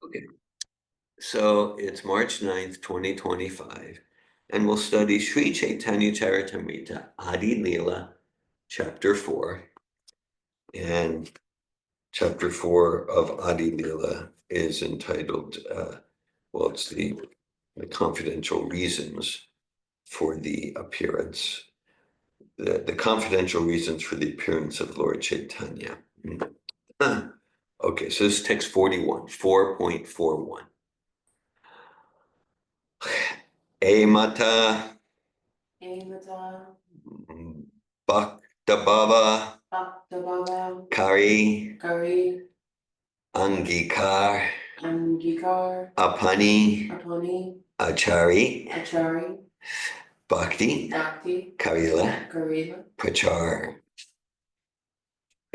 Okay, so it's March 9th, 2025, and we'll study Sri Chaitanya Charitamrita, Adi Leela, Chapter 4. And Chapter 4 of Adi Leela is entitled, it's the confidential reasons for the appearance, the confidential reasons for the appearance of Lord Chaitanya. Okay, so this is text 41, 4.41. Amata Bhaktabhava Kari Angikar Apani Achari Bhakti Karila Prachar.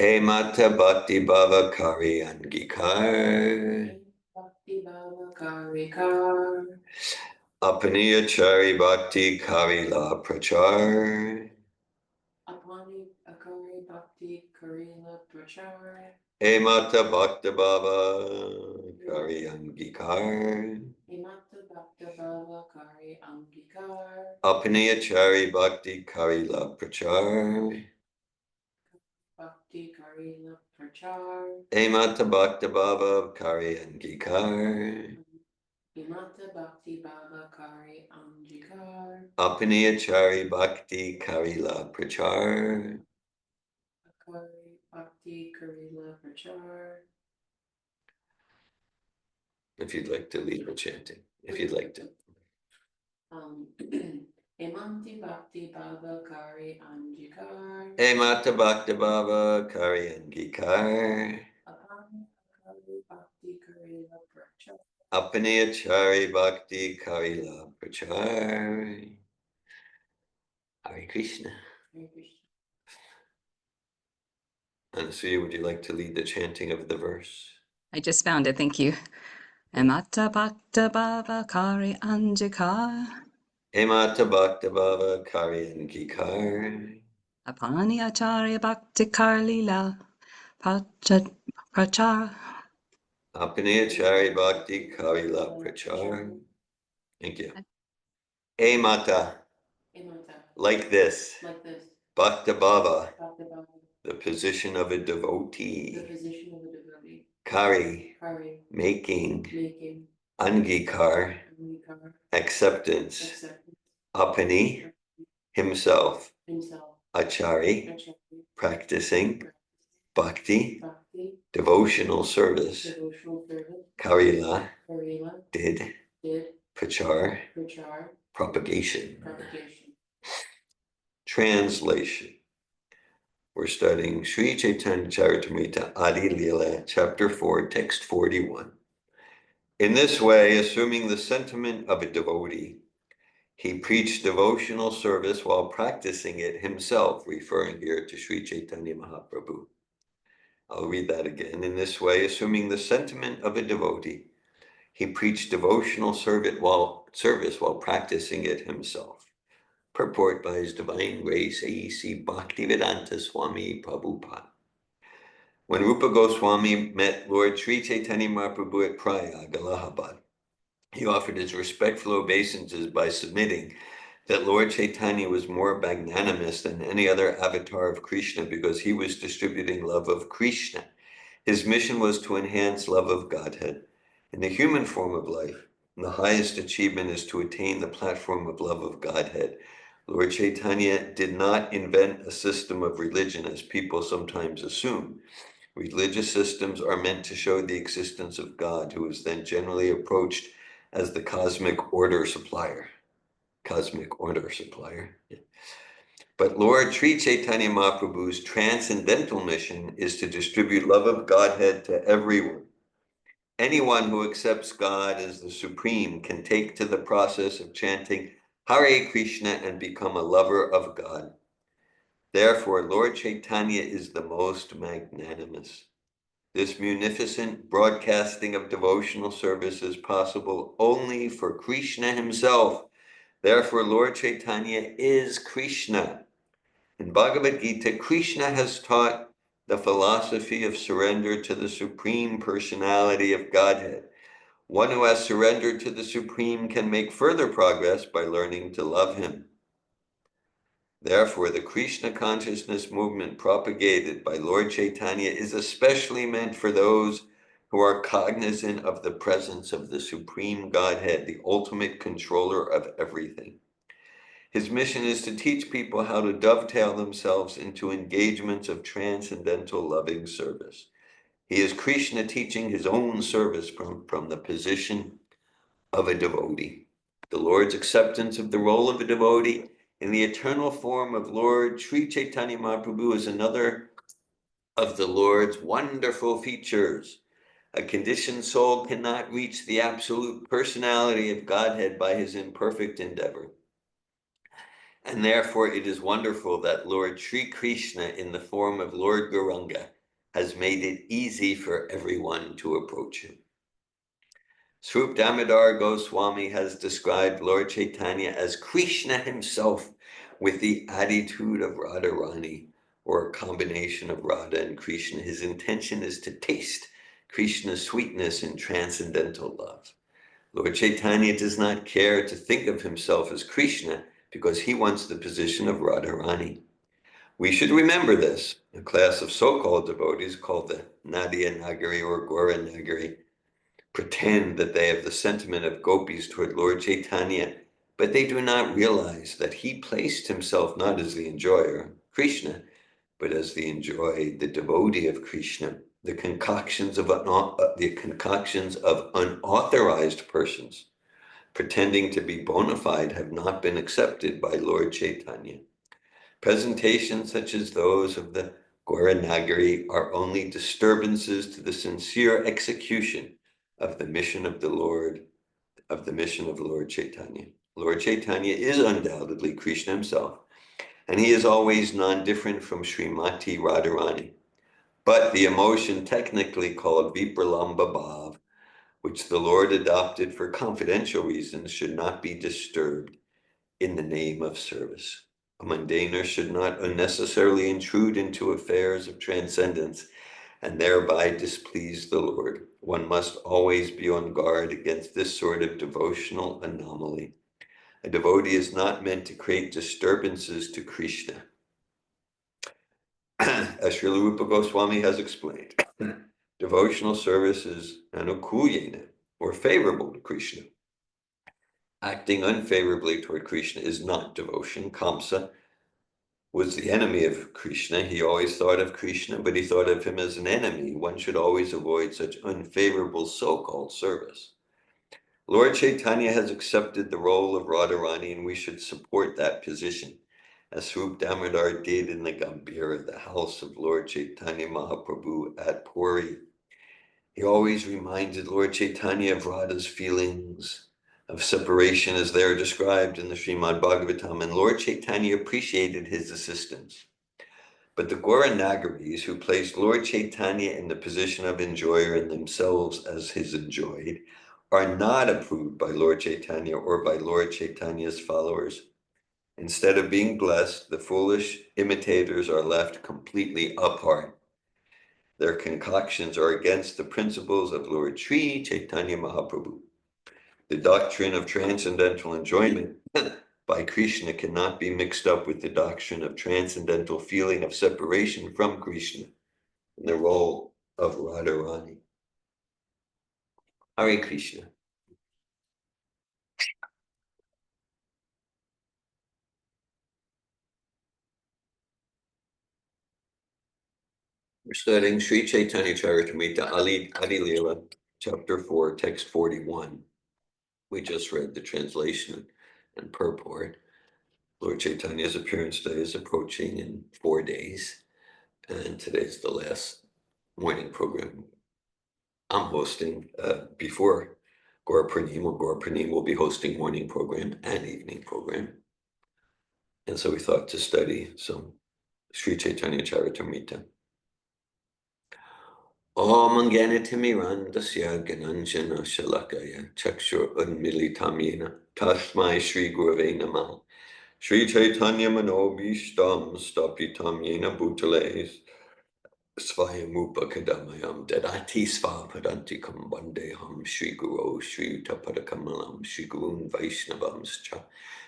Amata Bhakti Bhava Kari Angikar Apani Achari Bhakti Karila Prachar. Amata Bhakta Bhava Kari Angikar Apani Achari Bhakti Karila Prachar. Amata Bhakta Bhava Kari Angikar Apani Achari Bhakti Karila Prachar. If you'd like to lead the chanting, if you'd like to. Emanti Bhakti Bhava Kari Angikar. Amata Bhakta Bhava Kari Angikar. Apani Bhakti Karila Prachar. Apani Achari Bhakti Karila Prachar. Hare Krishna. Hare Krishna. Anasuya, would you like to lead the chanting of the verse? I just found it, thank you. Amata Bhakta Bhava Kari Angikar. Amata Bhakta Bhava Kari Angikar. Apani Acharya Bhakti Karlila Prachar. Apani Achari Bhakti Karila Prachar. Thank you. Amata, like this. Bhakta Bhava, the position of a devotee. Kari, making. Angikar, acceptance. Apani, himself. Achari, practicing. Bhakti, devotional service. Karila, did. Prachar, propagation. Translation. We're studying Sri Chaitanya Charitamrita Adi Leela, Chapter 4, Text 41. In this way, assuming the sentiment of a devotee, he preached devotional service while practicing it himself, referring here to Sri Chaitanya Mahaprabhu. I'll read that again. In this way, assuming the sentiment of a devotee, he preached devotional service while practicing it himself. Purport by His Divine Grace A.E.C. Bhaktivedanta Swami Prabhupada. When Rupa Goswami met Lord Sri Chaitanya Mahaprabhu at Prayag, Allahabad, he offered his respectful obeisances by submitting that Lord Chaitanya was more magnanimous than any other avatar of Krishna because he was distributing love of Krishna. His mission was to enhance love of Godhead. In the human form of life, the highest achievement is to attain the platform of love of Godhead. Lord Chaitanya did not invent a system of religion as people sometimes assume. Religious systems are meant to show the existence of God, who is then generally approached as the cosmic order supplier. Cosmic order supplier. But Lord Sri Chaitanya Mahaprabhu's transcendental mission is to distribute love of Godhead to everyone. Anyone who accepts God as the supreme can take to the process of chanting Hare Krishna and become a lover of God. Therefore, Lord Chaitanya is the most magnanimous. This munificent broadcasting of devotional service is possible only for Krishna himself. Therefore, Lord Chaitanya is Krishna. In Bhagavad Gita, Krishna has taught the philosophy of surrender to the Supreme Personality of Godhead. One who has surrendered to the Supreme can make further progress by learning to love him. Therefore, the Krishna consciousness movement propagated by Lord Chaitanya is especially meant for those who are cognizant of the presence of the Supreme Godhead, the ultimate controller of everything. His mission is to teach people how to dovetail themselves into engagements of transcendental loving service. He is Krishna teaching his own service from the position of a devotee. The Lord's acceptance of the role of a devotee in the eternal form of Lord Sri Chaitanya Mahaprabhu is another of the Lord's wonderful features. A conditioned soul cannot reach the absolute personality of Godhead by his imperfect endeavor. And therefore it is wonderful that Lord Sri Krishna in the form of Lord Gauranga has made it easy for everyone to approach him. Swarup Damodar Goswami has described Lord Chaitanya as Krishna himself with the attitude of Radharani, or a combination of Radha and Krishna. His intention is to taste Krishna's sweetness in transcendental love. Lord Chaitanya does not care to think of himself as Krishna because he wants the position of Radharani. We should remember this. A class of so-called devotees called the Nadia Nagari or Gora Nagari pretend that they have the sentiment of gopis toward Lord Chaitanya, but they do not realize that he placed himself not as the enjoyer, Krishna, but as the devotee of Krishna. The concoctions of unauthorized persons pretending to be bona fide have not been accepted by Lord Chaitanya. Presentations such as those of the Gauranagari are only disturbances to the sincere execution of the mission of Lord Chaitanya. Lord Chaitanya is undoubtedly Krishna himself, and he is always non-different from Srimati Radharani. But the emotion technically called Vipralamba Bhav, which the Lord adopted for confidential reasons, should not be disturbed in the name of service. A mundaner should not unnecessarily intrude into affairs of transcendence and thereby displease the Lord. One must always be on guard against this sort of devotional anomaly. A devotee is not meant to create disturbances to Krishna. As Srila Rupa Goswami has explained, devotional service is anukuyena, or favorable to Krishna. Acting unfavorably toward Krishna is not devotion. Kamsa was the enemy of Krishna. He always thought of Krishna, but he thought of him as an enemy. One should always avoid such unfavorable so-called service. Lord Chaitanya has accepted the role of Radharani, and we should support that position, as Swarup Damodar did in the Gambhira, the house of Lord Chaitanya Mahaprabhu at Puri. He always reminded Lord Chaitanya of Radha's feelings of separation as they are described in the Srimad Bhagavatam, and Lord Chaitanya appreciated his assistance. But the Gauranagaris, who placed Lord Chaitanya in the position of enjoyer and themselves as his enjoyed, are not approved by Lord Chaitanya or by Lord Chaitanya's followers. Instead of being blessed, the foolish imitators are left completely apart. Their concoctions are against the principles of Lord Sri Chaitanya Mahaprabhu. The doctrine of transcendental enjoyment by Krishna cannot be mixed up with the doctrine of transcendental feeling of separation from Krishna in the role of Radharani. Hare Krishna. We're studying Sri Chaitanya Charitamrita Adi Leela, chapter 4, text 41. We just read the translation and purport. Lord Chaitanya's appearance day is approaching in 4 days, and today's the last morning program I'm hosting before Gaur Pranim, or Gaur Pranim will be hosting morning program and evening program. And so we thought to study some Sri Chaitanya Charitamrita. Om Ganatimirandasya Gananjana Shalakaya Chakshur Unmilitam Yena Tasmai Shri Gurave Namah Sri Chaitanya Manobishtam Stapitam Yena Bhutales Svayam Upakadamayam Dadati Svapadantikam Vandeham Shri Guru Shri Tapadakamalam Shri Gurun Vaishnavamscha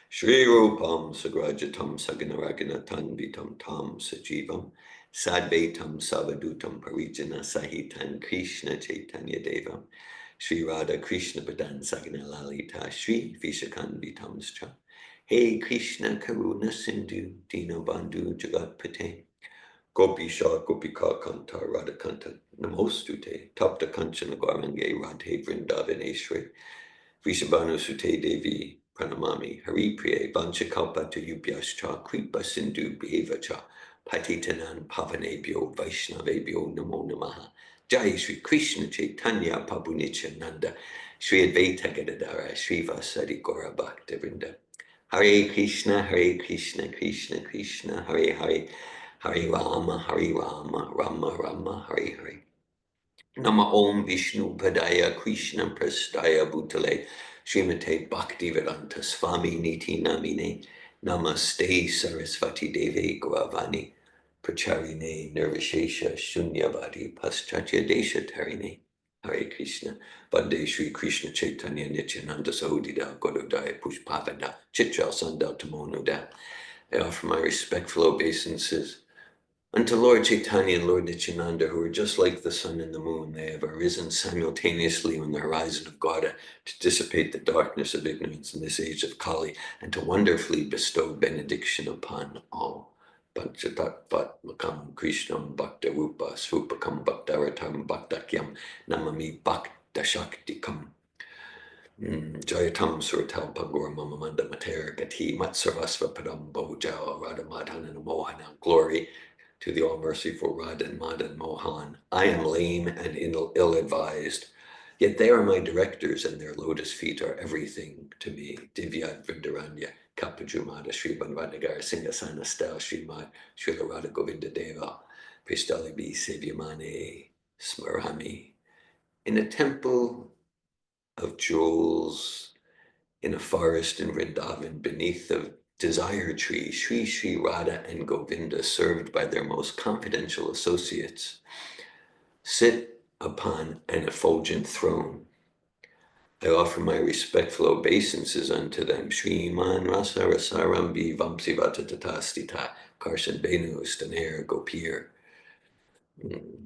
Shri Rupam Sagrajatam Saganaraganatam Vitam Tam Sajivam Sadvaitam Savadutam Parijana Sahitan Krishna Chaitanya Devam Shri Radha Krishna Padan Sagana Lalita Shri Vishakan Vitamscha Hey Krishna Karuna Sindhu Dinabandhu Jagatpate Gopi Shah Gopika Kanta Radha Kanta Namostute Tapta Kanchana Gaurange Radhe Vrindavaneshwari Vrishabhanu Sute Devi Pranamami Hari Priye Vanchakalpa to Yubhyascha Kripa Sindhu Bhevacha Patitanan Pavanebhyo Vaishnavebhyo Namo Namaha Jai Shri Krishna Chaitanya Prabhu Nityananda Shri Advaita Gadadara Shri Vasari Gaura Bhakta Vrinda Hare Krishna Krishna Krishna Hare Hare Hare Rama, Rama Rama, Hare Hare. Nama Om Vishnu Padaya Krishna Prastaya Bhutale Srimate Bhaktivedanta Swami Niti Namine Namaste Sarasvati Deve Gauravani Pracharine Nirvishesha Shunyavadi Paschatya Desha Tarine Hare Krishna Vande Shri Krishna Chaitanya Nityananda Sahodida Gododaya Pushpavada Chitral Sandal Tamonoda. I offer my respectful obeisances unto Lord Chaitanya and Lord Nityananda, who are just like the sun and the moon. They have arisen simultaneously on the horizon of Gauda to dissipate the darkness of ignorance in this age of Kali and to wonderfully bestow benediction upon all. Bhaktatatvatmakam Krishnam Bhakta Rupa Svupakam Bhaktaratam Bhaktakyam Namami Bhakta Shaktikam. Jayatam Suratal Pagor Mamamanda Mater Gati Matsarvasva Padam Bojao Radhamadhana Mohana. Glory to the all-merciful Radha and Madan Mohan. I am lame and ill-advised, yet they are my directors and their lotus feet are everything to me. Divyad Vrindaranya Kapajumada Sri Banvanagar Singhasana Stal Srimad Srila Radha Govinda Deva Pristalibi Sevyamane Smarami. In a temple of jewels, in a forest in Vrindavan, beneath the desire tree, Sri Sri Radha and Govinda, served by their most confidential associates, sit upon an effulgent throne. I offer my respectful obeisances unto them. Shriman Rasa Rasarambi Vamsivata Tatastita Karsan Benu Staner Gopir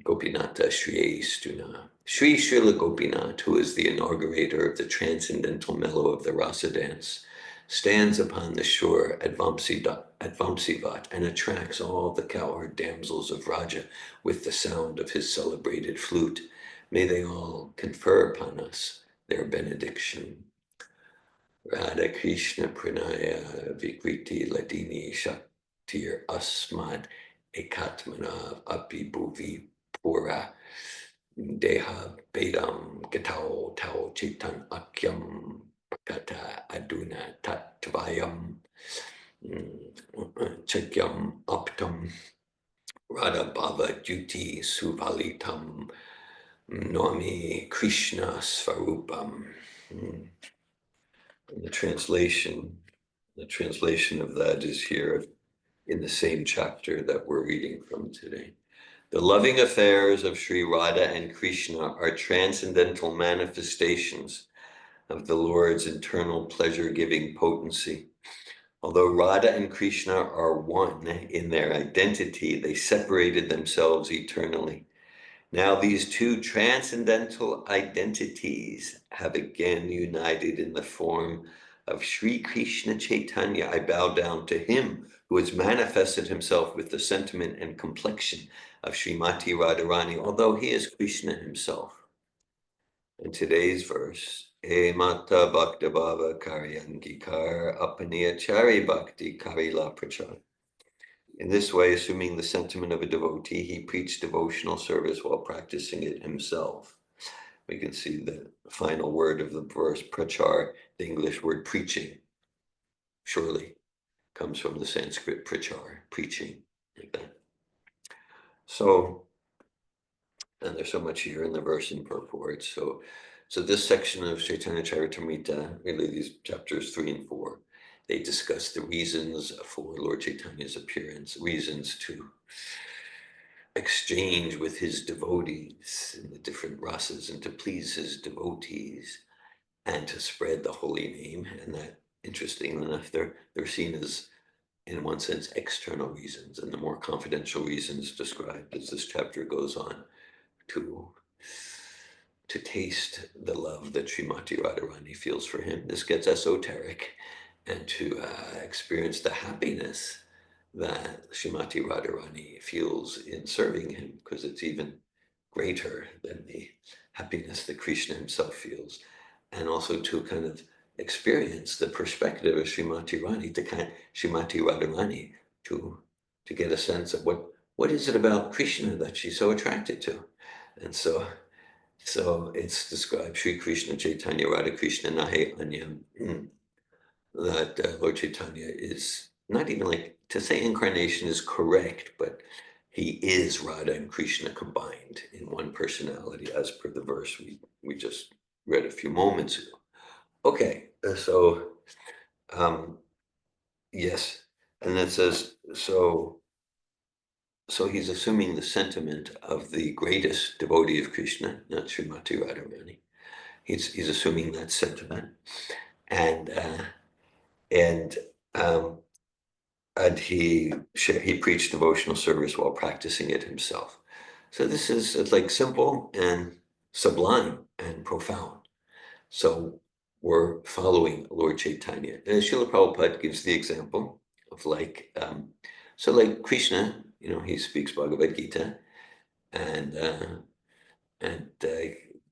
Gopinata Shri Stuna. Sri Srila Gopinath, who is the inaugurator of the transcendental mellow of the Rasa dance, stands upon the shore at Vamsivat and attracts all the cowherd damsels of Raja with the sound of his celebrated flute. May they all confer upon us their benediction. Radha Krishna Pranaya Vikriti Ladini Shaktir Asmad Ekatmana Api Bhuvi Pura Deha Bedam Gatao Tao Chitan Akyam Pakata Aduna Tatvayam Chakyam Aptam Radha Bhava Juti Suvalitam Nomi Krishna Svarupam. The translation of that is here in the same chapter that we're reading from today. The loving affairs of Sri Radha and Krishna are transcendental manifestations of the Lord's internal pleasure-giving potency. Although Radha and Krishna are one in their identity, they separated themselves eternally. Now these two transcendental identities have again united in the form of Sri Krishna Chaitanya. I bow down to him who has manifested himself with the sentiment and complexion of Srimati Radharani, although he is Krishna himself. In today's verse, E Mata Bhakta Bhava Karyangikar Apaniya Chari Bhakti Karila Prachar. In this way, assuming the sentiment of a devotee, he preached devotional service while practicing it himself. We can see the final word of the verse, prachar, the English word preaching, surely comes from the Sanskrit prachar, preaching, like that. So, and there's so much here in the verse and purport. So this section of Chaitanya Charitamrita, really these chapters 3 and 4, they discuss the reasons for Lord Chaitanya's appearance, reasons to exchange with his devotees in the different rasas and to please his devotees and to spread the holy name. And that, interestingly enough, they're seen as, in one sense, external reasons, and the more confidential reasons described as this chapter goes on to taste the love that Srimati Radharani feels for him. This gets esoteric, and to experience the happiness that Srimati Radharani feels in serving him, because it's even greater than the happiness that Krishna himself feels, and also to kind of experience the perspective of Srimati Radharani, to get a sense of what is it about Krishna that she's so attracted to. And so it's described, Sri Krishna Chaitanya Radha Krishna Nahe Anyam, that Lord Chaitanya is not even, like, to say incarnation is correct, but he is Radha and Krishna combined in one personality, as per the verse we just read a few moments ago. Okay, so yes, and that says, so he's assuming the sentiment of the greatest devotee of Krishna, not Srimati Radharani. He's assuming that sentiment, and he preached devotional service while practicing it himself. So this is, it's like simple and sublime and profound. So we're following Lord Chaitanya. And Srila Prabhupada gives the example of like Krishna, he speaks Bhagavad Gita, and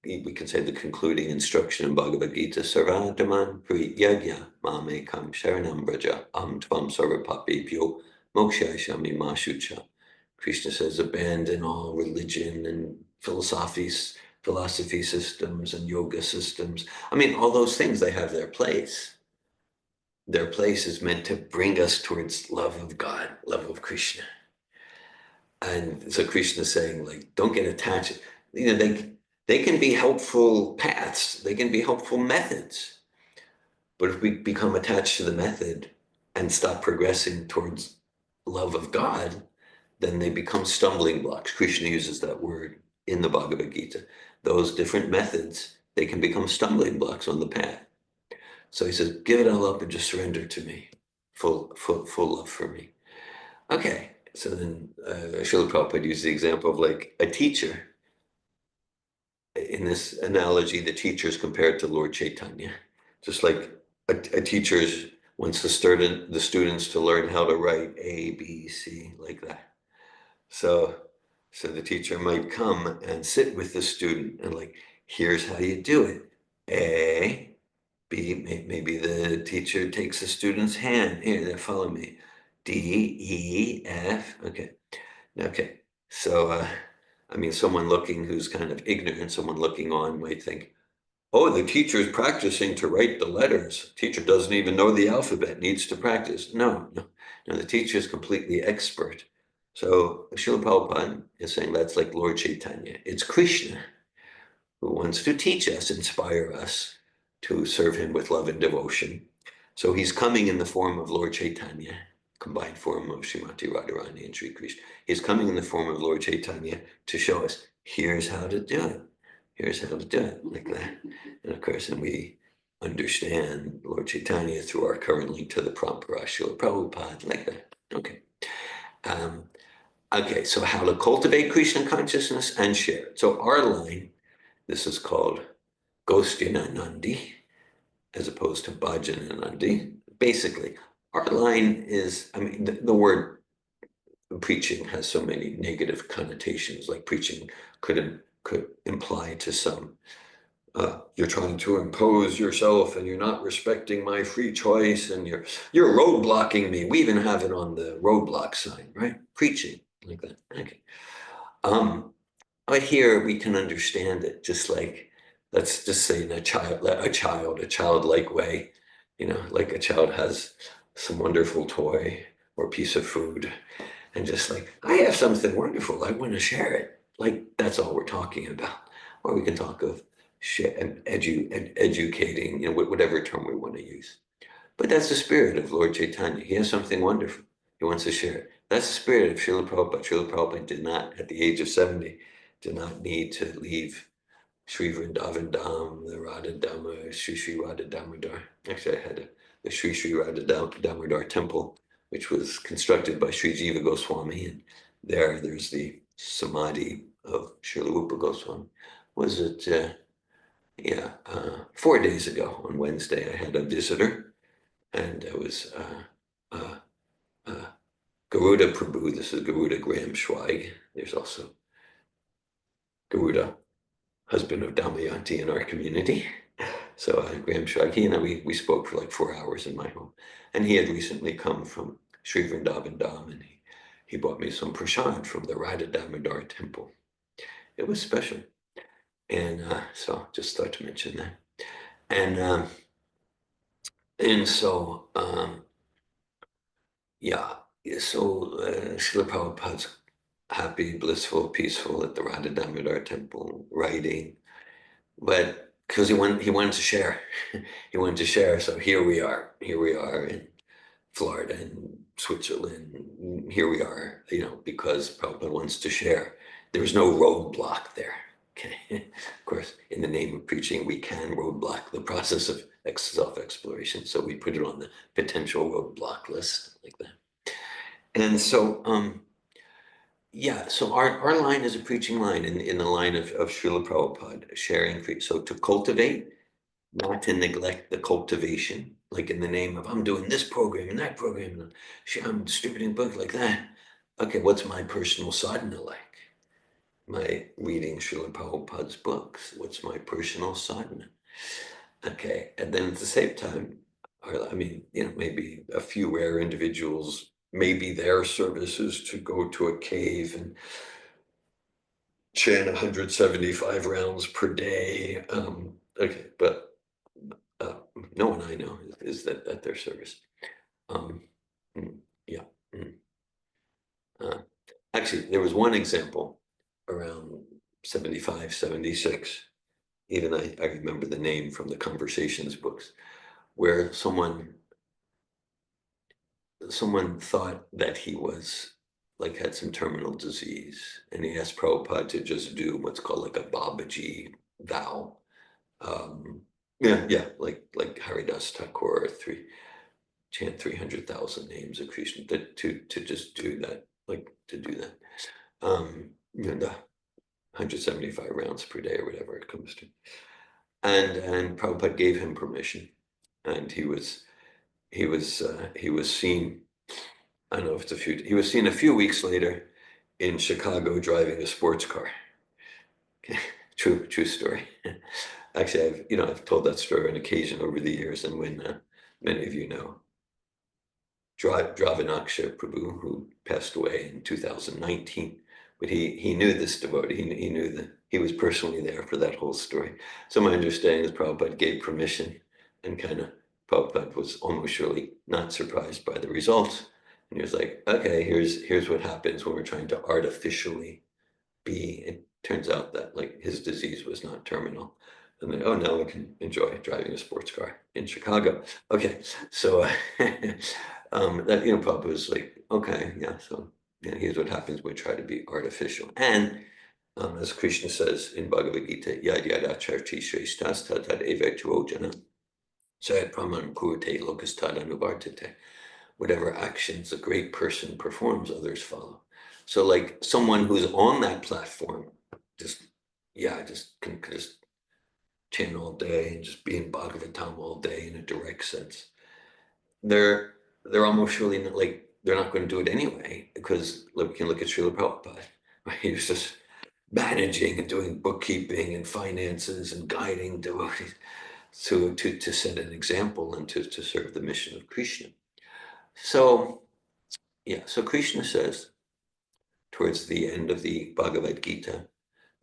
we can say the concluding instruction in Bhagavad Gita, Sarvadaman Pri Yagya Mame Kam Sharanam Braja Tvam Sarva Papebhyo Mokshayashami Mashucha. Krishna says, abandon all religion and philosophy systems and yoga systems. I mean, all those things, they have their place. Their place is meant to bring us towards love of God, love of Krishna. And so Krishna is saying, like, don't get attached. They can be helpful paths. They can be helpful methods. But if we become attached to the method and stop progressing towards love of God, then they become stumbling blocks. Krishna uses that word in the Bhagavad Gita. Those different methods, they can become stumbling blocks on the path. So he says, give it all up and just surrender to me. Full love for me. Okay, so then Srila Prabhupada used the example of like a teacher. In this analogy, the teacher is compared to Lord Chaitanya. Just like a teacher wants the students to learn how to write A, B, C, like that. So the teacher might come and sit with the student and like, here's how you do it. A, B, maybe the teacher takes the student's hand. Here, follow me. D, E, F, okay. So, I mean, someone looking who's kind of ignorant, someone looking on might think, oh, the teacher's practicing to write the letters. Teacher doesn't even know the alphabet, needs to practice. No, the teacher is completely expert. So Srila Prabhupada is saying that's like Lord Chaitanya. It's Krishna who wants to teach us, inspire us to serve him with love and devotion. So he's coming in the form of Lord Chaitanya, combined form of Srimati Radharani and Sri Krishna. He's coming in the form of Lord Chaitanya to show us, here's how to do it. Here's how to do it, like that. And of course, and we understand Lord Chaitanya through our current link to the Parampara, Srila Prabhupada, like that. Okay. Okay, so how to cultivate Krishna consciousness and share it. So our line, this is called Gostina Nandi, as opposed to Bhajana Nandi. Basically, our line is, I mean, the word preaching has so many negative connotations, like preaching could imply to some, you're trying to impose yourself and you're not respecting my free choice and you're roadblocking me. We even have it on the roadblock sign, right? Preaching, like that. Okay. But here we can understand it just like, let's just say in a childlike way, like a child has some wonderful toy or piece of food and just like, I have something wonderful, I want to share it. Like, that's all we're talking about. Or we can talk of educating, whatever term we want to use. But that's the spirit of Lord Chaitanya. He has something wonderful. He wants to share it. That's the spirit of Srila Prabhupada. Srila Prabhupada did not, at the age of 70, did not need to leave Sri Vrindavan Dham, the Radha Dhamma, Sri Radha Damodar. Actually, I had the Sri Radha Damodar temple, which was constructed by Sri Jiva Goswami, and there's the Samadhi of Srila Rupa Goswami. Was it, 4 days ago on Wednesday, I had a visitor, and it was Garuda Prabhu. This is Garuda Graham Schweig. There's also Garuda, husband of Damayanti in our community. So Graham Schweig, he and I, we spoke for like 4 hours in my home. And he had recently come from Sri Vrindavan Dham, and he bought me some prasad from the Radha Damodar temple. It was special. And so just thought to mention that. And so, Srila Prabhupada's happy, blissful, peaceful at the Radha Damodar temple, writing, but because he wanted to share, he wanted to share. So here we are in Florida and Switzerland. Here we are, because Prabhupada wants to share. There's no roadblock there. Okay, of course, in the name of preaching, we can roadblock the process of self-exploration. So we put it on the potential roadblock list like that. And so, so our line is a preaching line in the line of Srila Prabhupada, sharing. So to cultivate, not to neglect the cultivation, like in the name of, I'm doing this program and that program, and I'm distributing books like that. Okay, what's my personal sadhana like? My reading Srila Prabhupada's books. What's my personal sadhana? Okay, and then at the same time, maybe a few rare individuals, maybe their service is to go to a cave and chant 175 rounds per day. Okay, but no one I know is that their service. Yeah. Actually, there was one example around 75, 76. Even I remember the name from the Conversations books, where someone thought that he was had some terminal disease, and he asked Prabhupada to just do what's called like a Babaji vow. Like Haridas Thakur, chant 300,000 names of Krishna, to just do that, to do that. 175 rounds per day or whatever it comes to. And Prabhupada gave him permission, and he was seen. I don't know if he was seen a few weeks later in Chicago driving a sports car. True story. Actually, I've told that story on occasion over the years, and when many of you know Dravanaksha Prabhu, who passed away in 2019, but he knew this devotee. He knew that he was personally there for that whole story. So my understanding is Prabhupada gave permission, and Prabhupada was almost surely not surprised by the results. And he was like, okay, here's what happens when we're trying to artificially be. It turns out that his disease was not terminal. And then, now I can enjoy driving a sports car in Chicago. Okay, so that Prabhupada was like, okay, so here's what happens when we try to be artificial. And as Krishna says in Bhagavad Gita, yad yadacharti shreshtas tad evetruojana sayat praman kurute lokastad anuvartate. Whatever actions a great person performs, others follow. So someone who's on that platform, just can just chant all day and just be in Bhagavatam all day in a direct sense. They're almost surely not, they're not going to do it anyway, because we can look at Srila Prabhupada. Right? He was just managing and doing bookkeeping and finances and guiding devotees to set an example and to serve the mission of Krishna. So Krishna says towards the end of the Bhagavad Gita,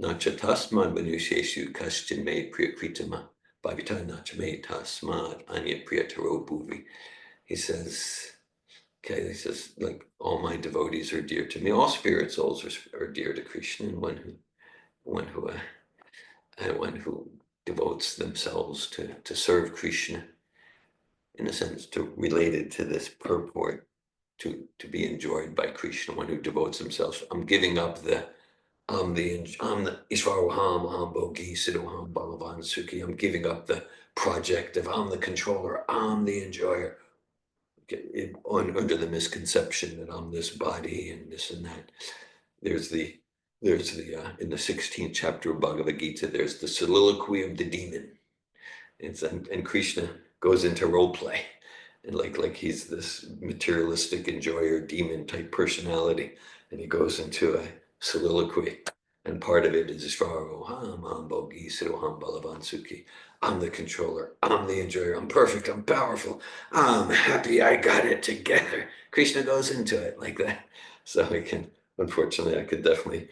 Nacha tasmad manusheshu kaschin me priyakritama bhavita nacha me tasmad anya priyataro bhuvi. He says, all my devotees are dear to me. All spirit souls are dear to Krishna, and one who devotes themselves to serve Krishna, in a sense, related to this purport to be enjoyed by Krishna, one who devotes himself. I'm giving up the Ishvaroham, Aham Bhogi, Siddhoham Balavan Sukhi. I'm giving up the project of I'm the controller, I'm the enjoyer. Under the misconception that I'm this body and this and that. There's the in the 16th chapter of Bhagavad Gita, there's the soliloquy of the demon. And Krishna goes into role play, and like he's this materialistic enjoyer, demon type personality, and he goes into a soliloquy, and part of it is Svaroham, Aham Bhogi, Siddhoham Balavan Sukhi. I'm the controller, I'm the enjoyer, I'm perfect, I'm powerful, I'm happy, I got it together. Krishna goes into it like that. So unfortunately, I could definitely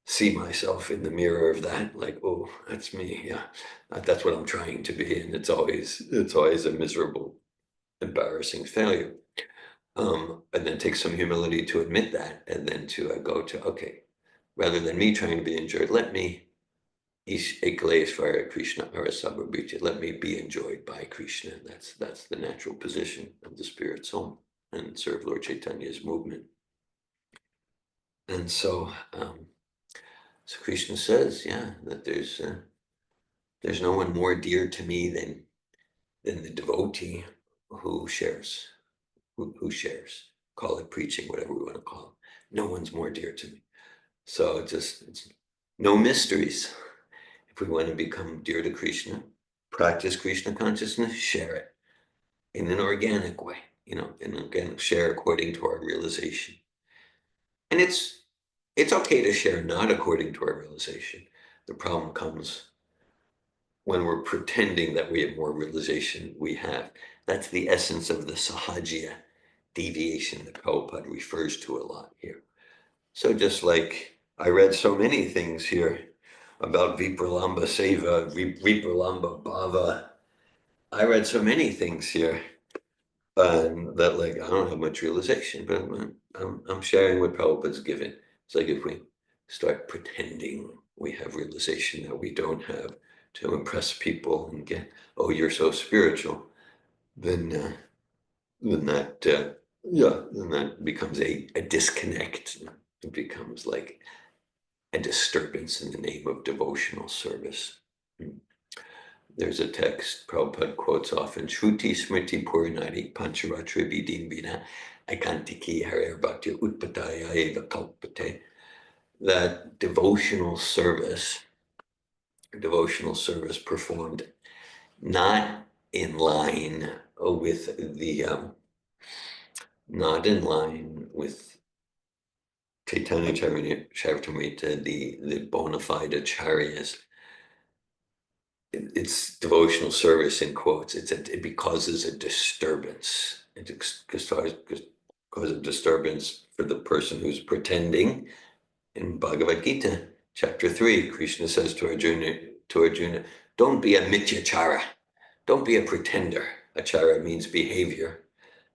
see myself in the mirror of that, like, oh, that's me. Yeah, that's what I'm trying to be, and it's always a miserable, embarrassing failure. And then take some humility to admit that, and then to go to, okay, rather than me trying to be enjoyed, let me Krishna let me be enjoyed by Krishna. That's the natural position of the spirit soul, and serve Lord Chaitanya's movement. And so so Krishna says, yeah, that there's no one more dear to me than the devotee who shares, who shares. Call it preaching, whatever we want to call it. No one's more dear to me. So it's no mysteries. If we want to become dear to Krishna, practice Krishna consciousness, share it in an organic way, in organic share according to our realization. And it's okay to share not according to our realization. The problem comes when we're pretending that we have more realization we have. That's the essence of the sahaja deviation that Prabhupada refers to a lot here. So just like I read so many things here about Vipralamba Seva, Vipralamba Bhava, I read so many things here that like I don't have much realization, but I'm sharing what Prabhupada's given. It's like if we start pretending we have realization that we don't have to impress people and get, oh, you're so spiritual, then that becomes a disconnect. It becomes like a disturbance in the name of devotional service. There's a text Prabhupada quotes often, Shruti Smriti Puranari Pancharatri Vidin Vina Ekantiki Harer Bhakti Utpataya Eva Kalpate, that devotional service performed not in line with Chaitanya Charitamrita, the bona fide acharyas. It's devotional service in quotes. It causes a disturbance. It causes a disturbance for the person who's pretending. In Bhagavad Gita, chapter 3, Krishna says to Arjuna, don't be a mityachara. Don't be a pretender. Achara means behavior.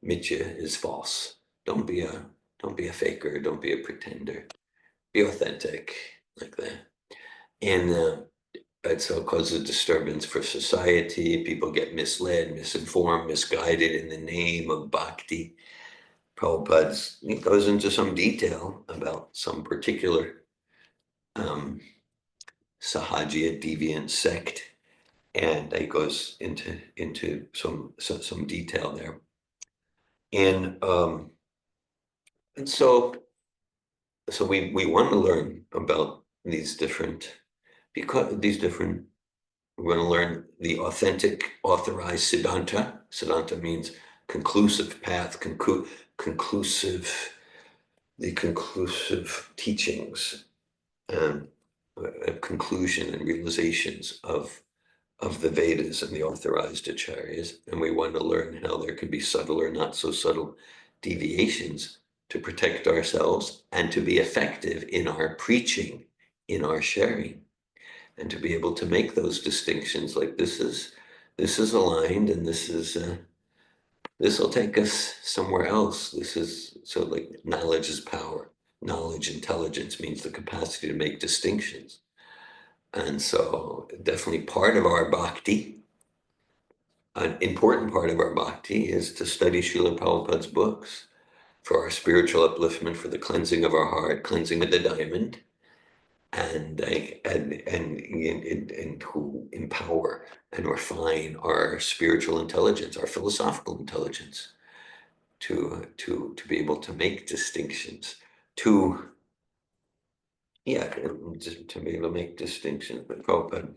Mithya is false. Don't be a faker. Don't be a pretender. Be authentic, like that. And so it causes disturbance for society. People get misled, misinformed, misguided in the name of bhakti. He goes into some detail about some particular Sahajiya deviant sect, and he goes into some detail there. And so we want to learn about these different, we want to learn the authentic authorized Siddhanta. Siddhanta means conclusive path, conclusive teachings, and conclusion and realizations of the Vedas and the authorized acharyas. And we want to learn how there can be subtle or not so subtle deviations to protect ourselves and to be effective in our preaching, in our sharing, and to be able to make those distinctions, like this is aligned, and this will take us somewhere else. So like knowledge is power. Knowledge, intelligence means the capacity to make distinctions. And so definitely part of our bhakti, an important part of our bhakti, is to study Srila Prabhupada's books, for our spiritual upliftment, for the cleansing of our heart, cleansing of the diamond, and to empower and refine our spiritual intelligence, our philosophical intelligence, to be able to make distinctions, to be able to make distinctions. But Prabhupada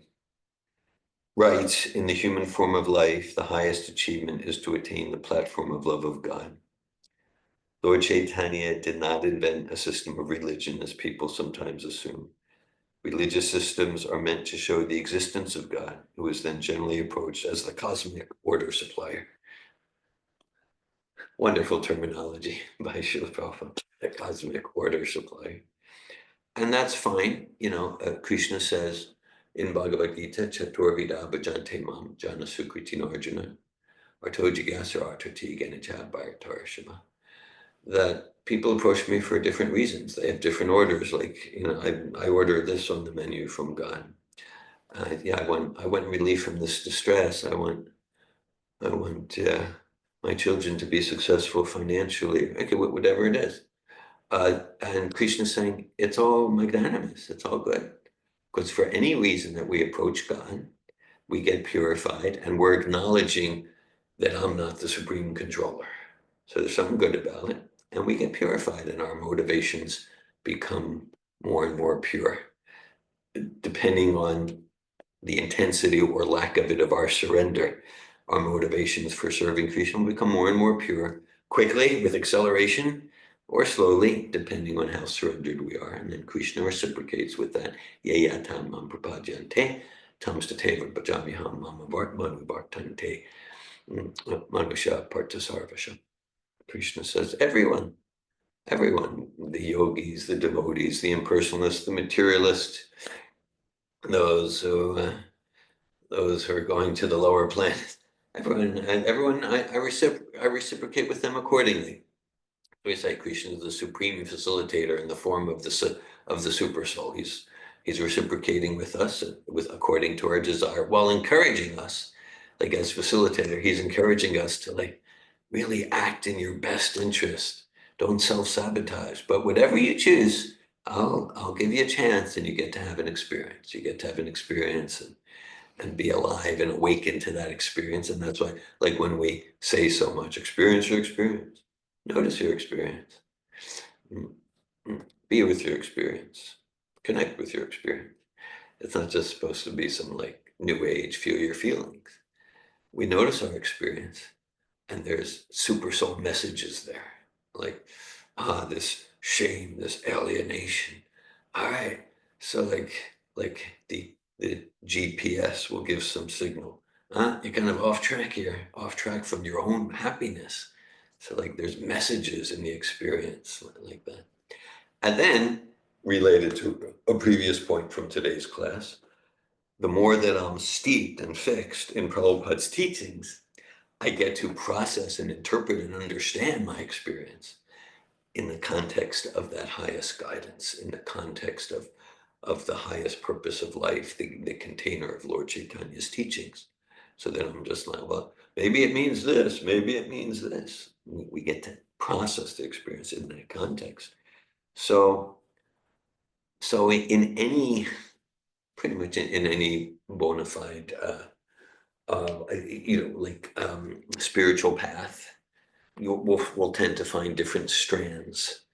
writes, in the human form of life, the highest achievement is to attain the platform of love of God. Lord Chaitanya did not invent a system of religion, as people sometimes assume. Religious systems are meant to show the existence of God, who is then generally approached as the cosmic order supplier. Wonderful terminology by Srila Prabhupada, the cosmic order supplier. And that's fine. Krishna says in Bhagavad Gita, Chaturvida bhajante mam jana sukritino arjuna, arto jigyasa artati ganachad bhartarashama, that people approach me for different reasons. They have different orders. Like, I order this on the menu from God. I want relief from this distress. I want my children to be successful financially. Okay, whatever it is. And Krishna is saying, it's all magnanimous. It's all good. Because for any reason that we approach God, we get purified, and we're acknowledging that I'm not the supreme controller. So there's something good about it. And we get purified, and our motivations become more and more pure, depending on the intensity or lack of it of our surrender. Our motivations for serving Krishna will become more and more pure, quickly, with acceleration, or slowly, depending on how surrendered we are. And then Krishna reciprocates with that. Yayatam mam prapajante, tamstateva bhajamiham manu manusha partasarvasha. Krishna says, everyone, the yogis, the devotees, the impersonalists, the materialists, those who are going to the lower planets, everyone, I reciprocate with them accordingly. We say Krishna is the supreme facilitator in the form of the super soul. He's reciprocating with us according to our desire, while encouraging us, like as facilitator, he's encouraging us to really act in your best interest. Don't self-sabotage. But whatever you choose, I'll give you a chance, and you get to have an experience. You get to have an experience and be alive and awaken to that experience. And that's why, like when we say so much, experience your experience. Notice your experience. Be with your experience. Connect with your experience. It's not just supposed to be some new age, feel your feelings. We notice our experience, and there's super soul messages there. This shame, this alienation. All right. So the GPS will give some signal. You're kind of off track here, off track from your own happiness. So there's messages in the experience like that. And then, related to a previous point from today's class, the more that I'm steeped and fixed in Prabhupada's teachings, I get to process and interpret and understand my experience in the context of that highest guidance, in the context of the highest purpose of life, the container of Lord Chaitanya's teachings. So then I'm just like, well, maybe it means this, maybe it means this. We get to process the experience in that context. So in any, pretty much in any bona fide, spiritual path, we'll tend to find different strands,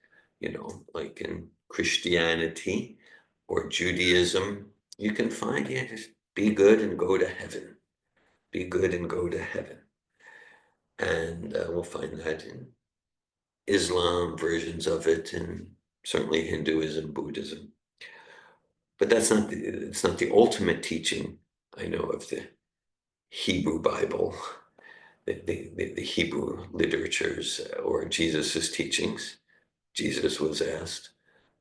like in Christianity or Judaism, you can find, just be good and go to heaven. Be good and go to heaven. And we'll find that in Islam, versions of it, and certainly Hinduism, Buddhism. But it's not the ultimate teaching, I know, of the Hebrew Bible, the Hebrew literatures, or Jesus's teachings. Jesus was asked,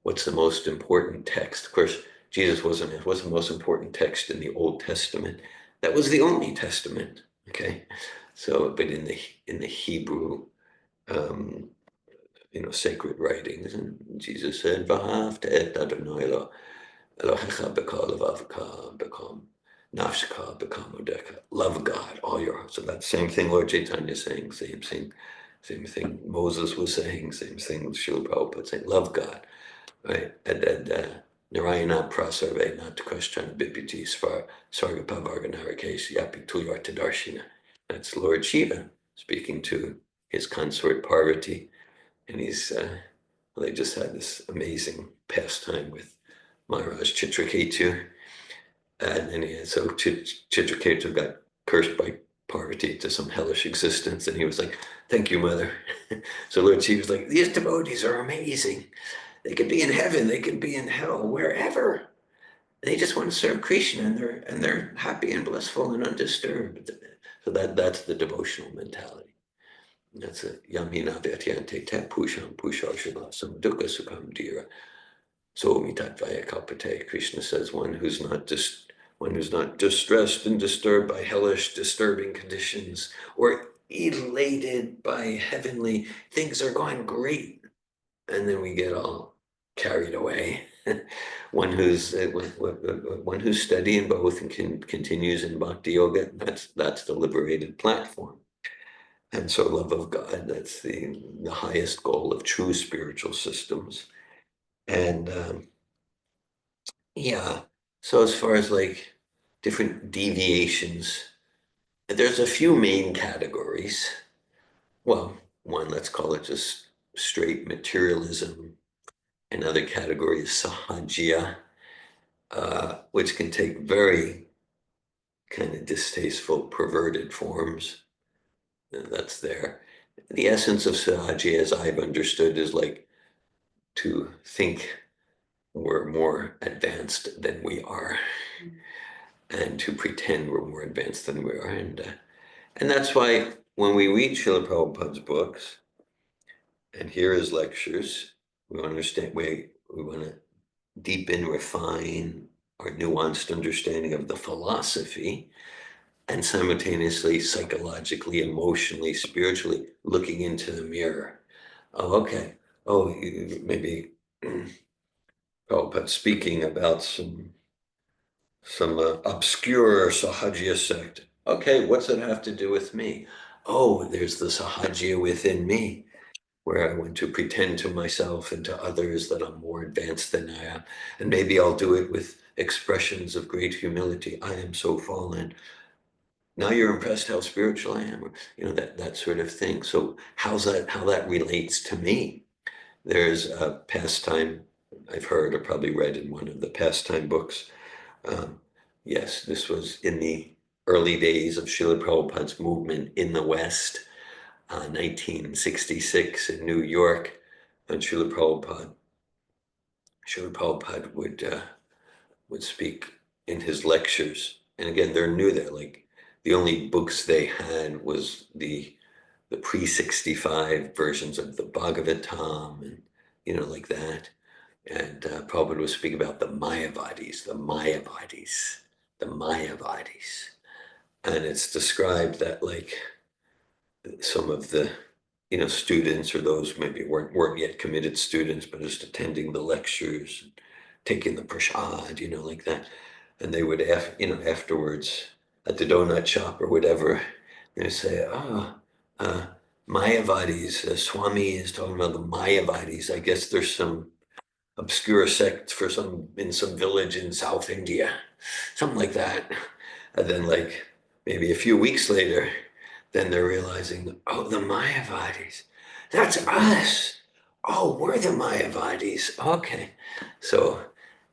what's the most important text? Of course, Jesus wasn't asked, what's the most important text in the Old Testament? That was the only testament, okay? So, but in the Hebrew, sacred writings, and Jesus said, "V'ahavta et Adonai Elohecha b'kol levavka b'kol nafshka b'kol modeka." Love God, all your heart. So that same thing Lord Chaitanya is saying, same thing Same thing Moses was saying, same thing Srila Prabhupada saying, love God, right? And Narayana prasarve not question bipiti sargapa varganarakesh yapi tulyarta darshina. That's Lord Shiva speaking to his consort Parvati. And they just had this amazing pastime with Maharaj Chitraketu. And then so Chitraketu got cursed by Parvati to some hellish existence. And he was like, thank you, mother. So Lord Shiva was like, these devotees are amazing. They could be in heaven, they could be in hell, wherever. They just want to serve Krishna, and they're happy and blissful and undisturbed. So that's the devotional mentality. That's a yamina vyatyante tat pusham pusharshabasam dukkha sukham dhira. So mitatvaya kalpate. Krishna says one who's not distressed and disturbed by hellish, disturbing conditions, or elated by heavenly things are going great, and then we get all carried away. one who's steady in both and continues in bhakti yoga. That's the liberated platform. And so love of God, that's the highest goal of true spiritual systems. And yeah, so as far as like different deviations, there's a few main categories. Well, one, let's call it just straight materialism. Another category is sahajya, which can take very kind of distasteful, perverted forms. That's there. The essence of sahajya, as I've understood, is like to think we're more advanced than we are, and to pretend we're more advanced than we are. And that's why when we read Srila Prabhupada's books and hear his lectures, we want to understand, we want to deepen, refine our nuanced understanding of the philosophy, and simultaneously, psychologically, emotionally, spiritually, looking into the mirror. Oh, okay. Oh, maybe Prabhupada speaking about some obscure Sahajya sect. Okay, what's it have to do with me? Oh, there's the Sahajya within me, where I want to pretend to myself and to others that I'm more advanced than I am. And maybe I'll do it with expressions of great humility. I am so fallen. Now you're impressed how spiritual I am, or, that sort of thing. So how that relates to me? There's a pastime I've heard or probably read in one of the pastime books. Yes, this was in the early days of Srila Prabhupada's movement in the West, 1966 in New York, and Srila Prabhupada would speak in his lectures. And again, they're new there. Like the only books they had was the pre-65 versions of the Bhagavatam, and like that. And Prabhupada would speak about the Mayavadis. And it's described that like some of the students, or those maybe weren't yet committed students, but just attending the lectures, taking the prasad, like that. And they would afterwards at the donut shop or whatever, they would say, Mayavadis, Swami is talking about the Mayavadis. I guess there's some obscure sect in some village in South India, something like that. And then like maybe a few weeks later, then they're realizing, oh, the Mayavadis, that's us. Oh, we're the Mayavadis. Okay. So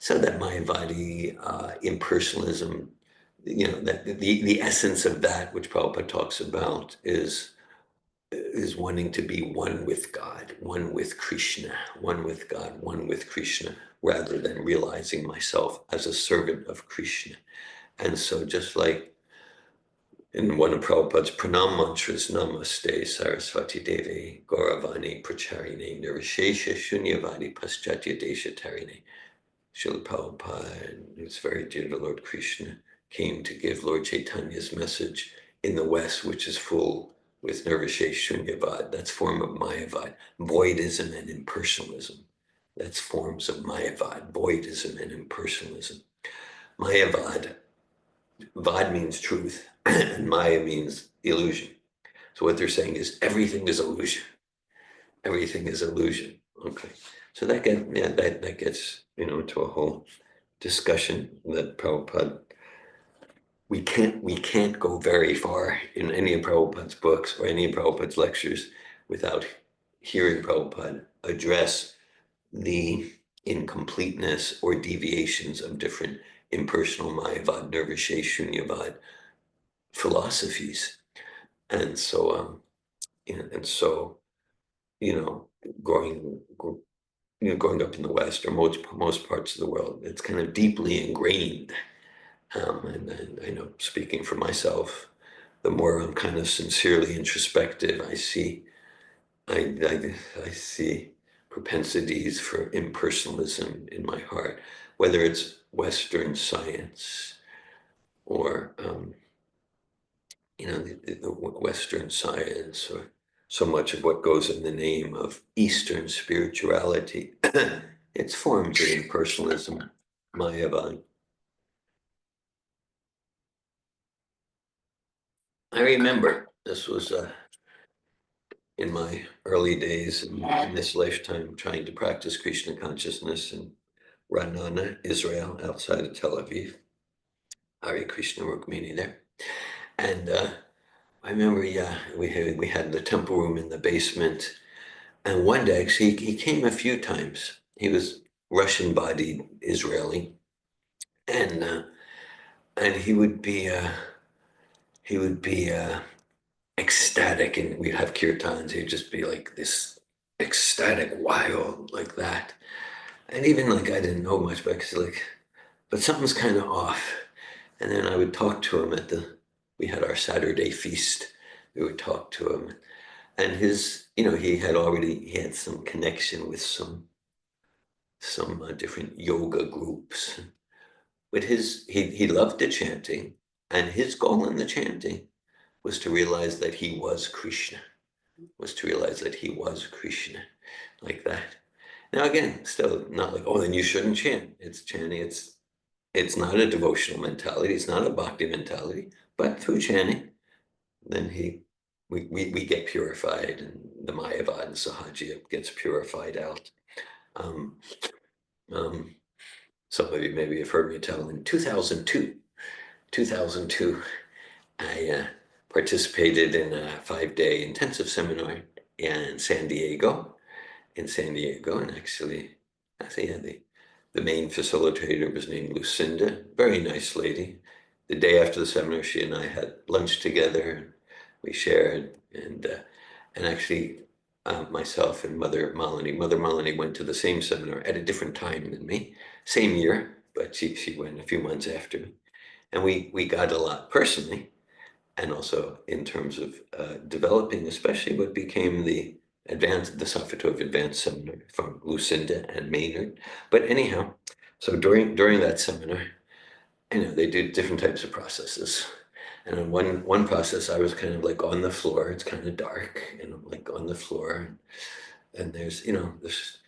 that Mayavadi impersonalism, that the essence of that, which Prabhupada talks about, is wanting to be one with God, one with Krishna, one with God, one with Krishna, rather than realizing myself as a servant of Krishna. And so just like in one of Prabhupada's pranam mantras, Namaste Saraswati Devi Gauravani Pracharine Nirvishesha Shunyavadi Paschatya Desha Tarine. Srila Prabhupada, who's very dear to Lord Krishna, came to give Lord Chaitanya's message in the West, which is full with Nirvishesh Shunyavad. That's form of Mayavad. Voidism and impersonalism. That's forms of Mayavad. Voidism and impersonalism. Mayavad. Vad means truth, and Maya means illusion. So what they're saying is everything is illusion. Everything is illusion. Okay. So that gets, into a whole discussion that Prabhupada, we can't go very far in any of Prabhupada's books or any of Prabhupada's lectures without hearing Prabhupada address the incompleteness or deviations of different impersonal Mayavad, Nirvishesh, Shunyavad philosophies. And so, you know, growing growing up in the West or most parts of the world, it's kind of deeply ingrained. And I know, speaking for myself, the more I'm kind of sincerely introspective, I see propensities for impersonalism in my heart, whether it's Western science or the Western science, or so much of what goes in the name of Eastern spirituality. It's forms of impersonalism, Mayavad. I remember this was in my early days in this lifetime, trying to practice Krishna consciousness in Ranana, Israel, outside of Tel Aviv. Hare Krishna Rukmini there. And I remember, we had the temple room in the basement. And one day, actually, he came a few times. He was Russian-bodied Israeli, and he would be ecstatic, and we'd have kirtans. He'd just be like this ecstatic, wild, like that. And even like I didn't know much, but something's kind of off. And then I would talk to him we had our Saturday feast. We would talk to him, and he had some connection with some different yoga groups. But he loved the chanting, and his goal in the chanting was to realize that he was Krishna, like that. Now again, still not like, oh, then you shouldn't chant. It's chanting. It's not a devotional mentality. It's not a bhakti mentality. But through chanting, then we get purified, and the Mayavad and Sahaja gets purified out. Some of you maybe have heard me tell, in 2002, I participated in a 5-day intensive seminar in San Diego, and actually, the main facilitator was named Lucinda, very nice lady. The day after the seminar, she and I had lunch together. We shared, and actually, myself and Mother Malini went to the same seminar at a different time than me, same year, but she went a few months after me. And we got a lot personally, and also in terms of developing, especially what became the Safatov Advanced Seminar from Lucinda and Maynard. But anyhow, so during that seminar, they do different types of processes. And in one process, I was kind of like on the floor. It's kind of dark, and I'm like on the floor, and there's this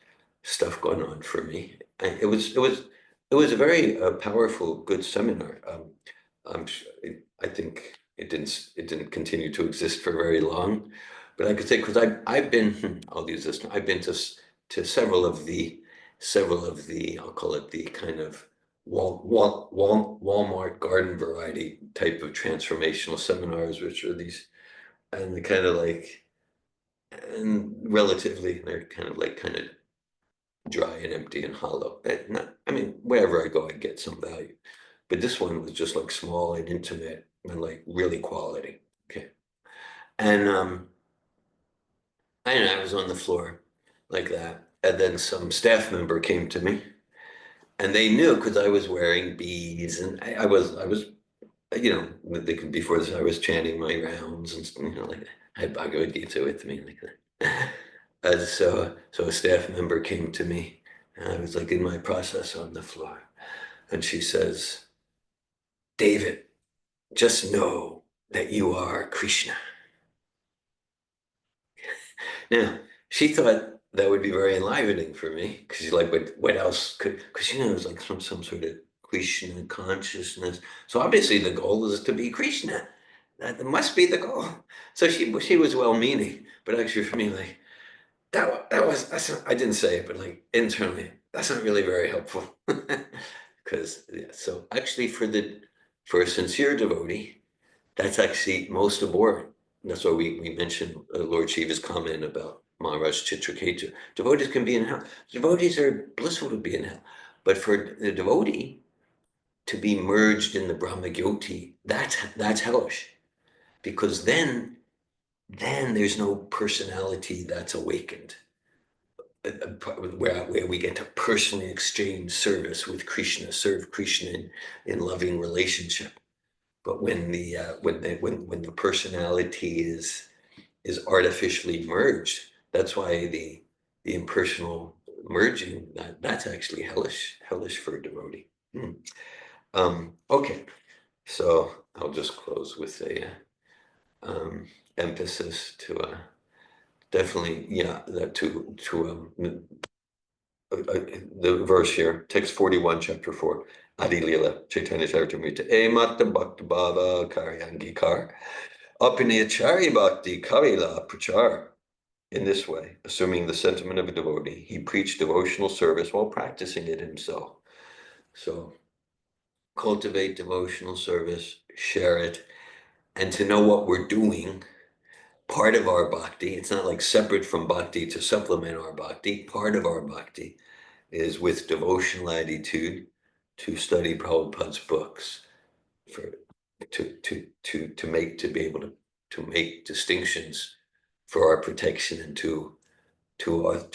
stuff going on for me. It was a very powerful, good seminar. I think it didn't continue to exist for very long, but I could say, because I've been I'll use this. I've been to several of the I'll call it the kind of Walmart garden variety type of transformational seminars, which are these, and they kind of like, and relatively, they're kind of dry and empty and hollow. Wherever I go, I get some value. But this one was just like small and intimate and like really quality. Okay. And I was on the floor like that. And then some staff member came to me, and they knew, because I was wearing beads, and I was, before this, I was chanting my rounds, and like I had Bhagavad Gita with me like that. And so a staff member came to me, and I was like in my process on the floor, and she says, "David, just know that you are Krishna." Now, she thought that would be very enlivening for me, because she's like, what else could, because it was like some sort of Krishna consciousness. So obviously the goal is to be Krishna. that must be the goal. So she was well-meaning, but actually for me, like, I didn't say it, but like internally, that's not really very helpful. Because yeah, so actually for a sincere devotee, that's actually most abhorrent. That's why we mentioned Lord Shiva's comment about Maharaj Chitraketu. Devotees can be in hell. Devotees are blissful to be in hell. But for the devotee to be merged in the Brahmagyoti, that's hellish. Because then there's no personality that's awakened. Where we get to personally exchange service with Krishna, serve Krishna in loving relationship. But when the personality is artificially merged, that's why the impersonal merging, that's actually hellish for a devotee. Okay, so I'll just close with a emphasis to definitely, yeah, that to the verse here, text 41, chapter 4. Adi Lila, Chaitanya Charitamrita, E Mata Bhakta Bhava Karyangikar, Apinayachari Bhakti Kavila Prachar. In this way, assuming the sentiment of a devotee, he preached devotional service while practicing it himself. So cultivate devotional service, share it, and to know what we're doing. Part of our bhakti, it's not like separate from bhakti to supplement our bhakti. Part of our bhakti is with devotional attitude to study Prabhupada's books, for to be able to make distinctions for our protection and to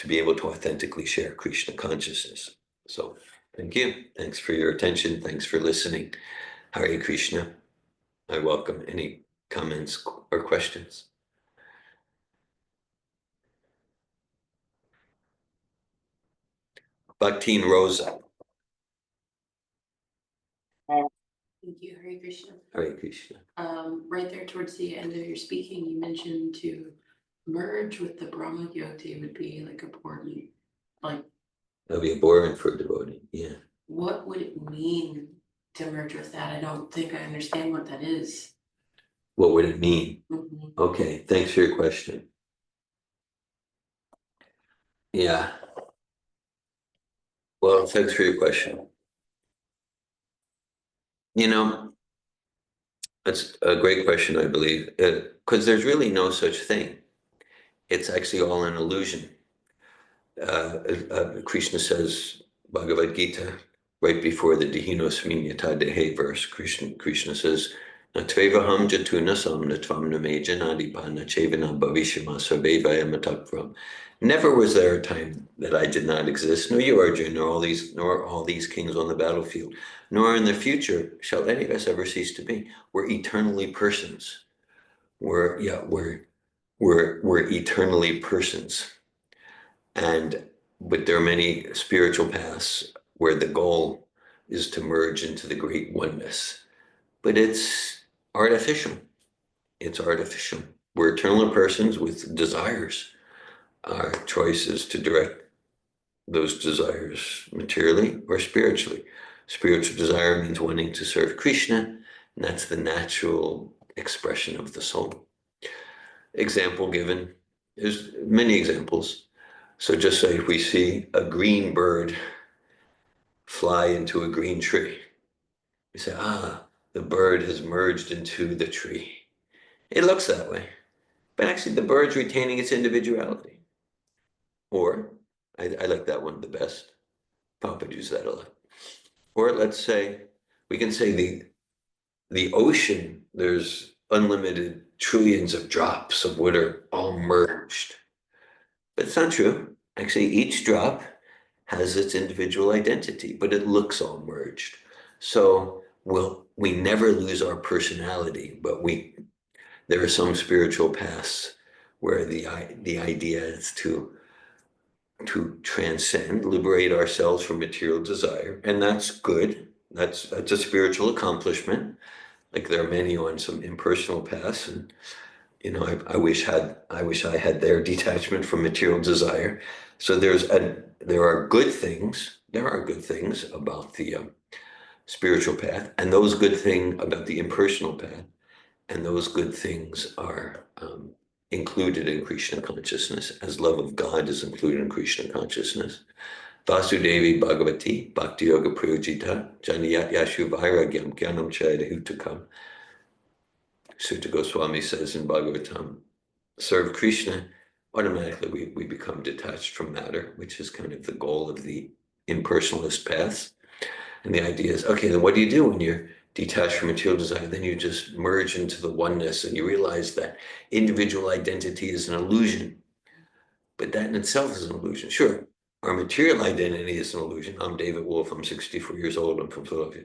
be able to authentically share Krishna consciousness. So thank you. Thanks for your attention. Thanks for listening. Hare Krishna. I welcome any comments or questions. Bhaktin Rosa. Thank you, Hare Krishna. Hare Krishna. Right there towards the end of your speaking, you mentioned to merge with the Brahmagyoti would be like important. Like, That'll be abhorrent for a devotee. Yeah. what would it mean to merge with that? I don't think I understand what that is. What would it mean? Mhm. Okay, thanks for your question. Yeah. Well, thanks for your question. You know, that's a great question, I believe, because there's really no such thing. It's actually all an illusion. Krishna says, Bhagavad Gita, right before the Dihinos Minyata Dehe verse, Krishna says, Natvevaham jatuna samnatvam namejanadipana chevana bhavishama sarvevaya matakvam. Never was there a time that I did not exist, nor you, Arjuna, nor all these kings on the battlefield, nor in the future shall any of us ever cease to be. We're eternally persons. We're eternally persons. But there are many spiritual paths where the goal is to merge into the great oneness. But it's artificial. It's artificial. We're eternal persons with desires. Our choice is to direct those desires materially or spiritually. Spiritual desire means wanting to serve Krishna, and that's the natural expression of the soul. Example given, there's many examples. So just say if we see a green bird fly into a green tree, we say, the bird has merged into the tree. It looks that way, but actually the bird's retaining its individuality. Or, I like that one the best. Papa used that a lot. Or let's say, we can say the ocean, there's unlimited trillions of drops of water all merged. But it's not true. Actually, each drop has its individual identity, but it looks all merged. So we never lose our personality, but there are some spiritual paths where the idea is to transcend, liberate ourselves from material desire, and that's good. That's a spiritual accomplishment. Like there are many on some impersonal paths, and I wish I had their detachment from material desire. So there are good things. There are good things about the spiritual path, and those good things about the impersonal path. And those good things are included in Krishna consciousness, as love of God is included in Krishna consciousness. Vasudevi Bhagavati Bhakti Yoga Prayojita Janiyat Yashu Vairagyam Gyanam Chayadahutakam. Sutta Goswami says in Bhagavatam, serve Krishna, automatically we become detached from matter, which is kind of the goal of the impersonalist paths. And the idea is, okay, then what do you do when you're detached from material desire? Then you just merge into the oneness and you realize that individual identity is an illusion. But that in itself is an illusion. Sure, our material identity is an illusion. I'm David Wolf, I'm 64 years old, I'm from Philadelphia.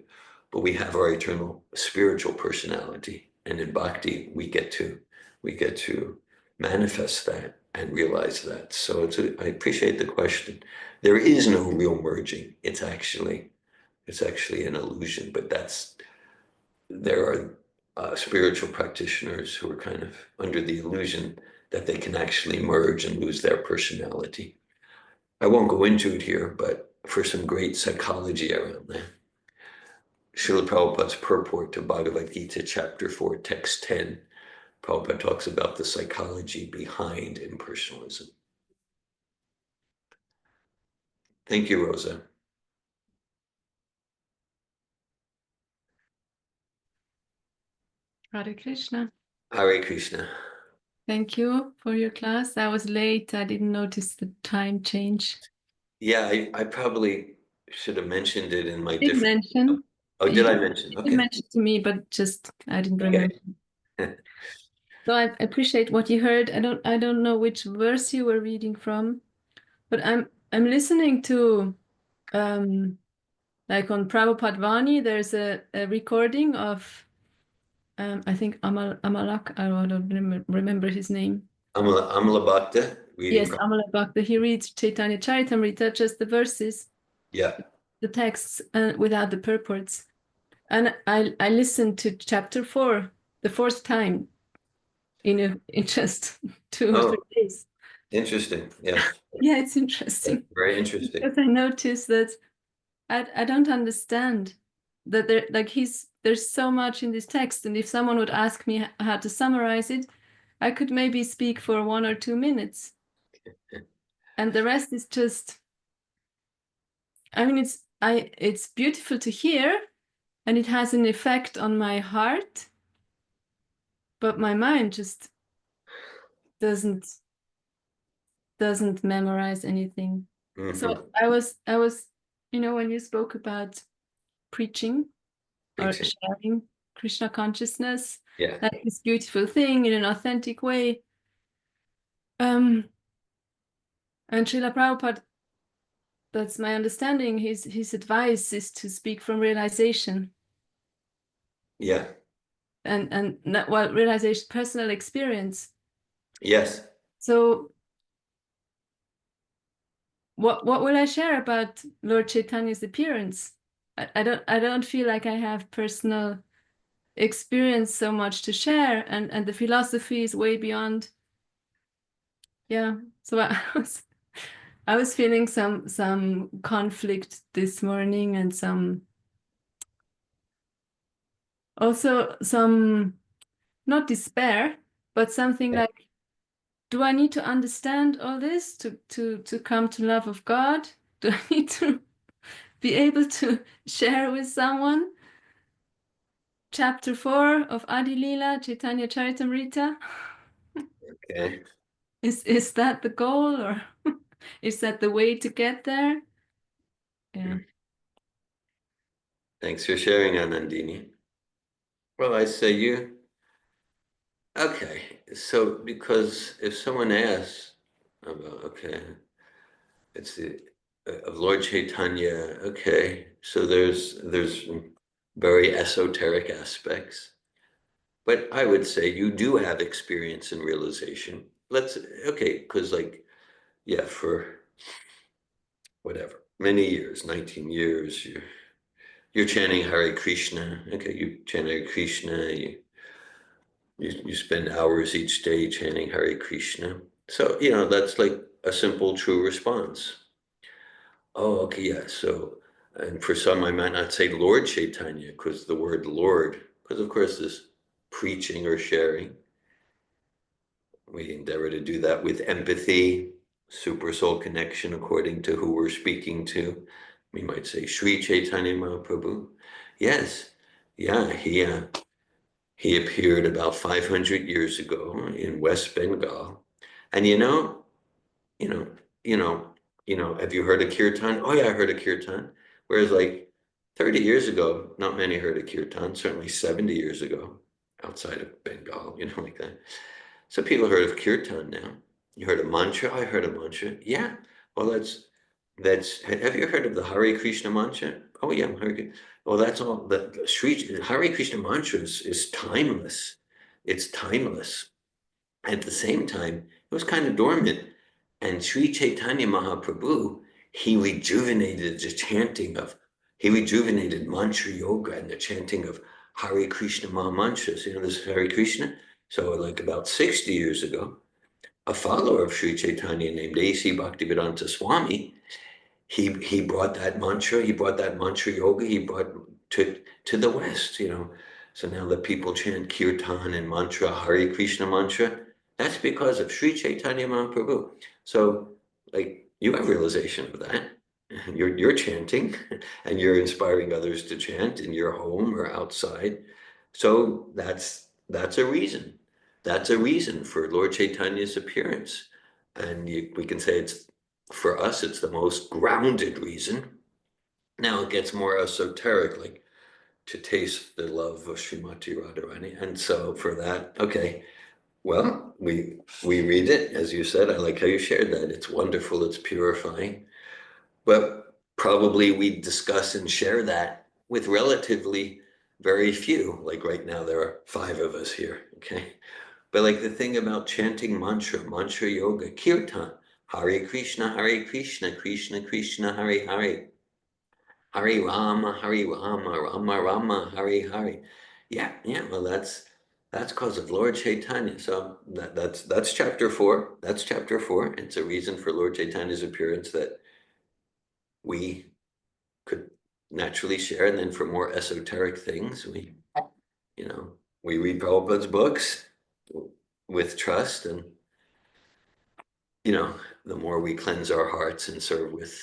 But we have our eternal spiritual personality. And in bhakti, we get to manifest that and realize that. So I appreciate the question. There is no real merging. It's actually an illusion, but there are spiritual practitioners who are kind of under the illusion that they can actually merge and lose their personality. I won't go into it here, but for some great psychology around that. Srila Prabhupada's purport to Bhagavad Gita, chapter 4, text 10, Prabhupada talks about the psychology behind impersonalism. Thank you, Rosa. Hare Krishna. Hare Krishna. Thank you for your class. I was late. I didn't notice the time change. Yeah, I probably should have mentioned it in my Did different. mention. Oh, did I mention? You Okay. mentioned to me, but just I didn't Okay. remember. So I appreciate what you heard. I don't know which verse you were reading from, but I'm listening to like on Prabhupada Vani, there's a recording of I think Amalak, I don't remember his name. Amala Bhakta reading. Yes, Amala Bhakta. He reads Chaitanya Charitamrita, just the verses, Yeah. the texts, without the purports. And I listened to chapter 4 the fourth time in just 2 or 3 days. Interesting. Yeah. Yeah, it's interesting. Very interesting. Because I noticed that I don't understand that there's so much in this text, and if someone would ask me how to summarize it, I could maybe speak for 1 or 2 minutes. And the rest is just, I mean, it's beautiful to hear, and it has an effect on my heart, but my mind just doesn't memorize anything. Mhm. So I was, when you spoke about preaching or Preaching. sharing Krishna consciousness, Yeah. like this beautiful thing in an authentic way. And Srila Prabhupada, that's my understanding, his advice is to speak from realization. Yeah. And not, well, realization, personal experience. Yes. So what will I share about Lord Chaitanya's appearance? I don't feel like I have personal experience so much to share, and the philosophy is way beyond. Yeah. So I was feeling some conflict this morning, and also some not despair, but something Yeah. like, do I need to understand all this to come to love of God? Do I need to be able to share with someone chapter 4 of Adi Lila, Chaitanya Charitamrita? Okay. Is that the goal, or is that the way to get there? Yeah. Thanks for sharing, Anandini. Well, I say you. Okay. So, because if someone asks about, okay, it's the of Lord Chaitanya. Okay. So there's very esoteric aspects. But I would say you do have experience and realization. Okay, because yeah, for whatever, many years, 19 years, you're chanting Hare Krishna. Okay, you chant Hare Krishna, you spend hours each day chanting Hare Krishna. So, that's like a simple, true response. Oh, okay, yeah. So, and for some, I might not say Lord Chaitanya, because the word Lord, because of course this preaching or sharing. We endeavor to do that with empathy, super soul connection according to who we're speaking to. We might say Sri Chaitanya Mahaprabhu. Yes, yeah, he appeared about 500 years ago in West Bengal. And you know, you know, have you heard of kirtan? Oh yeah, I heard of kirtan. Whereas like 30 years ago, not many heard of kirtan, certainly 70 years ago, outside of Bengal, like that. So people heard of kirtan now. You heard of mantra? I heard of mantra. Yeah. Well, have you heard of the Hare Krishna mantra? Oh yeah, Hare. Well, that's all. The Hare Krishna mantra is timeless. It's timeless. At the same time, it was kind of dormant. And Sri Chaitanya Mahaprabhu, he rejuvenated mantra yoga and the chanting of Hare Krishna Maha mantras. This Hare Krishna. So like about 60 years ago, a follower of Sri Chaitanya named A.C. Bhaktivedanta Swami, he brought that mantra yoga, he brought to the West, So now that people chant kirtan and mantra, Hare Krishna mantra, that's because of Sri Chaitanya Mahaprabhu. So like you have realization of that. You're chanting and you're inspiring others to chant in your home or outside. So that's a reason. That's a reason for Lord Chaitanya's appearance. And we can say for us, it's the most grounded reason. Now it gets more esoteric, like to taste the love of Srimati Radharani. And so for that, okay, well, we read it, as you said. I like how you shared that. It's wonderful, it's purifying. But probably we discuss and share that with relatively very few. Like right now, there are 5 of us here, okay? But like the thing about chanting mantra yoga, kirtan, Hare Krishna, Krishna Krishna, Hare Hare, Hare Rama, Rama Rama, Hare Hare. Yeah, well, that's because of Lord Chaitanya. So that's chapter 4. That's chapter 4. It's a reason for Lord Chaitanya's appearance that we could naturally share. And then for more esoteric things, we read Prabhupada's books with trust, and the more we cleanse our hearts and serve with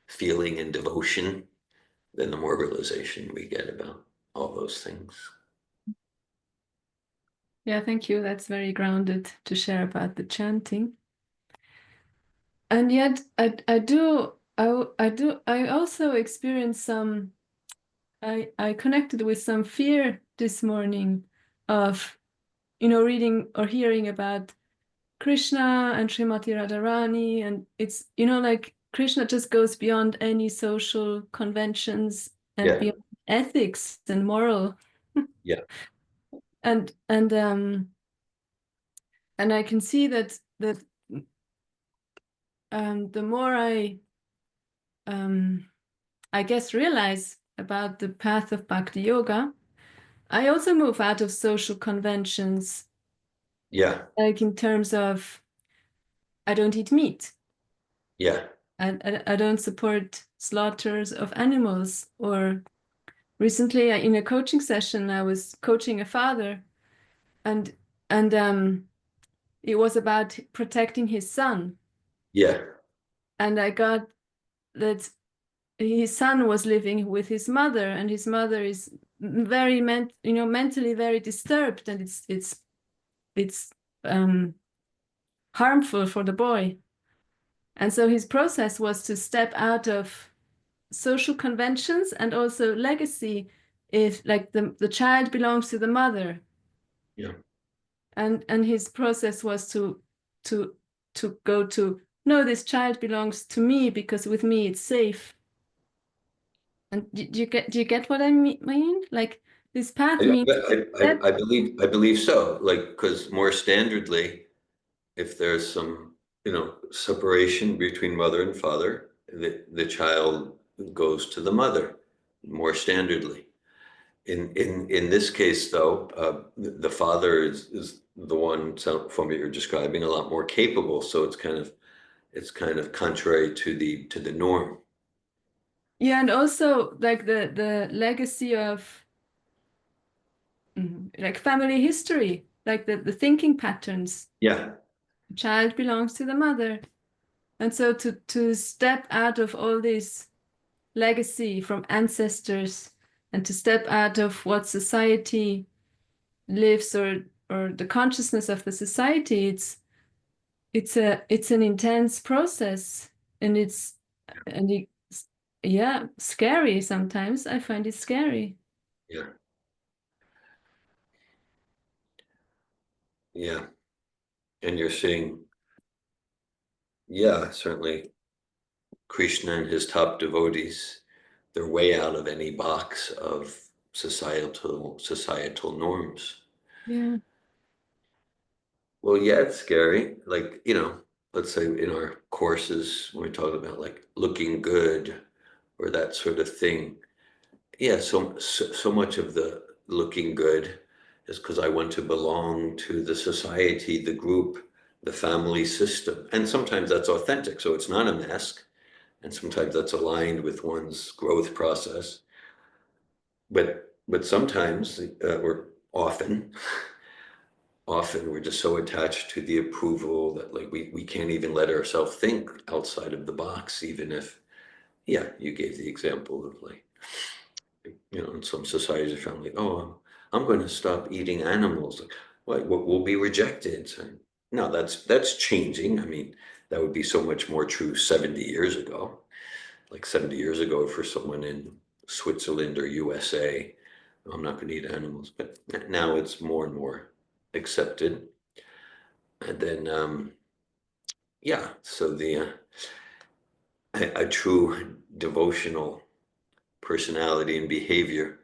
feeling and devotion, then the more realization we get about all those things. Yeah, thank you. That's very grounded to share about the chanting. And yet I also experienced some, I connected with some fear this morning of, reading or hearing about Krishna and Srimati Radharani, and it's, like Krishna just goes beyond any social conventions and beyond ethics and moral. Yeah. And I can see that the more I guess realize about the path of Bhakti Yoga, I also move out of social conventions. Yeah. Like in terms of, I don't eat meat. Yeah. I don't support slaughters of animals. Or recently in a coaching session, I was coaching a father, and it was about protecting his son. Yeah. And I got that his son was living with his mother, and his mother is very mentally very disturbed, and it's harmful for the boy. And so his process was to step out of social conventions and also legacy, if like the child belongs to the mother. Yeah. And his process was to go to, no, this child belongs to me because with me it's safe. And do you get what I mean? Like this path means I believe so. Like, because more standardly, if there's some, separation between mother and father, the child goes to the mother more standardly. In this case, though, the father is the one, from what you're describing, a lot more capable. So it's kind of contrary to the norm. Yeah, and also like the legacy of like family history, like the thinking patterns. Yeah, The child belongs to the mother. And so to step out of all this legacy from ancestors and to step out of what society lives or the consciousness of the society, it's an intense process, and it's yeah, scary sometimes. I find it scary. yeah, yeah. And you're seeing, yeah, certainly Krishna and his top devotees, they're way out of any box of societal norms. Yeah. Well, yeah, it's scary. Like, let's say in our courses, when we talk about like looking good or that sort of thing. Yeah, so much of the looking good is because I want to belong to the society, the group, the family system. And sometimes that's authentic, so it's not a mask. And sometimes that's aligned with one's growth process. But sometimes, or often, we're just so attached to the approval that like we can't even let ourselves think outside of the box, even if, yeah, you gave the example of like, in some societies or family, oh, I'm going to stop eating animals. Like, what will be rejected? So, no, that's changing. I mean, that would be so much more true 70 years ago. Like 70 years ago, for someone in Switzerland or USA, I'm not going to eat animals. But now it's more and more accepted. And then, yeah, so a true devotional personality and behavior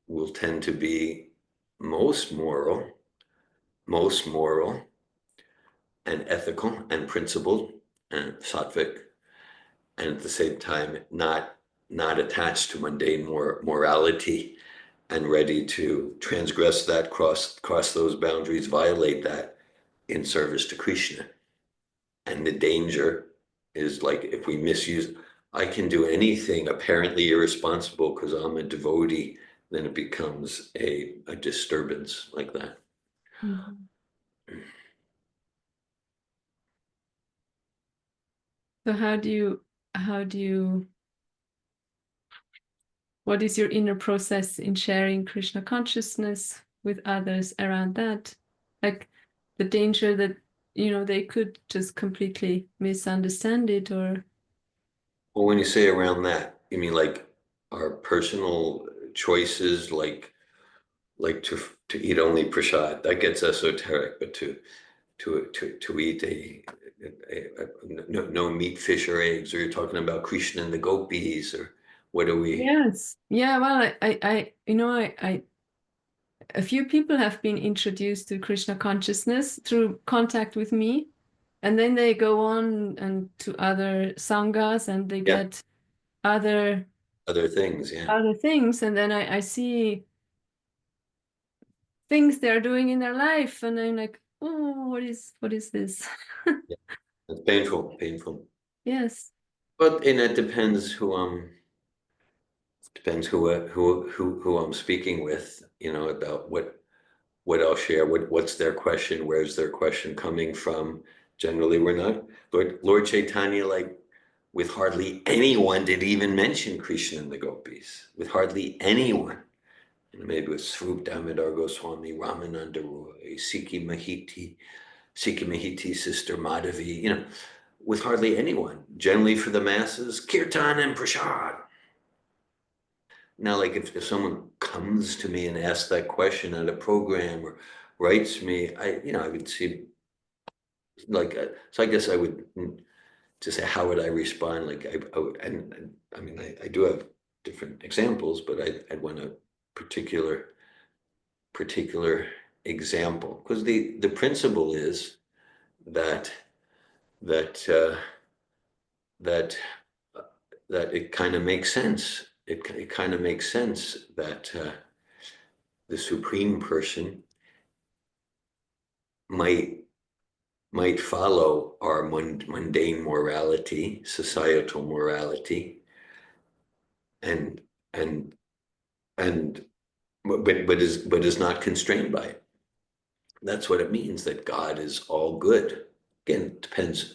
will tend to be most moral, most moral and ethical and principled and sattvic, and at the same time not attached to mundane morality and ready to transgress that, cross those boundaries, violate that in service to Krishna. And the danger is like if we misuse, I can do anything apparently irresponsible because I'm a devotee, then it becomes a disturbance like that. Mhm. So how do you what is your inner process in sharing Krishna consciousness with others around that? Like the danger that, they could just completely misunderstand it or. Well, when you say around that, you mean like our personal choices, like to eat only prasad, that gets esoteric, but to eat no meat, fish, or eggs, or you're talking about Krishna and the gopis, or what do we? Yes. Yeah, well, I a few people have been introduced to Krishna consciousness through contact with me, and then they go on and to other sanghas and they Yeah, get other other things, yeah. other things, and then I see things they're doing in their life, and I'm like, oh, what is this? Yeah. It's painful. Yes. But and it depends who I'm speaking with, about what I'll share, what's their question, where's their question coming from. Generally, we're not. Lord Chaitanya, like with hardly anyone did even mention Krishna and the gopis. With hardly anyone. Maybe with Swarup Damodar Goswami, Ramananda Roy, Sikhi Mahiti sister Madhavi, with hardly anyone. Generally for the masses, Kirtan and Prasad. Now, like if someone comes to me and asks that question at a program or writes me, I would see like, so I guess I would to say, how would I respond? Like I would, and I mean, I do have different examples, but I'd want a particular example, because the principle is that that that that it kind of makes sense. It kind of makes sense that the supreme person might follow our mundane morality, societal morality, and and and but is not constrained by it. That's what it means, that God is all good. Again,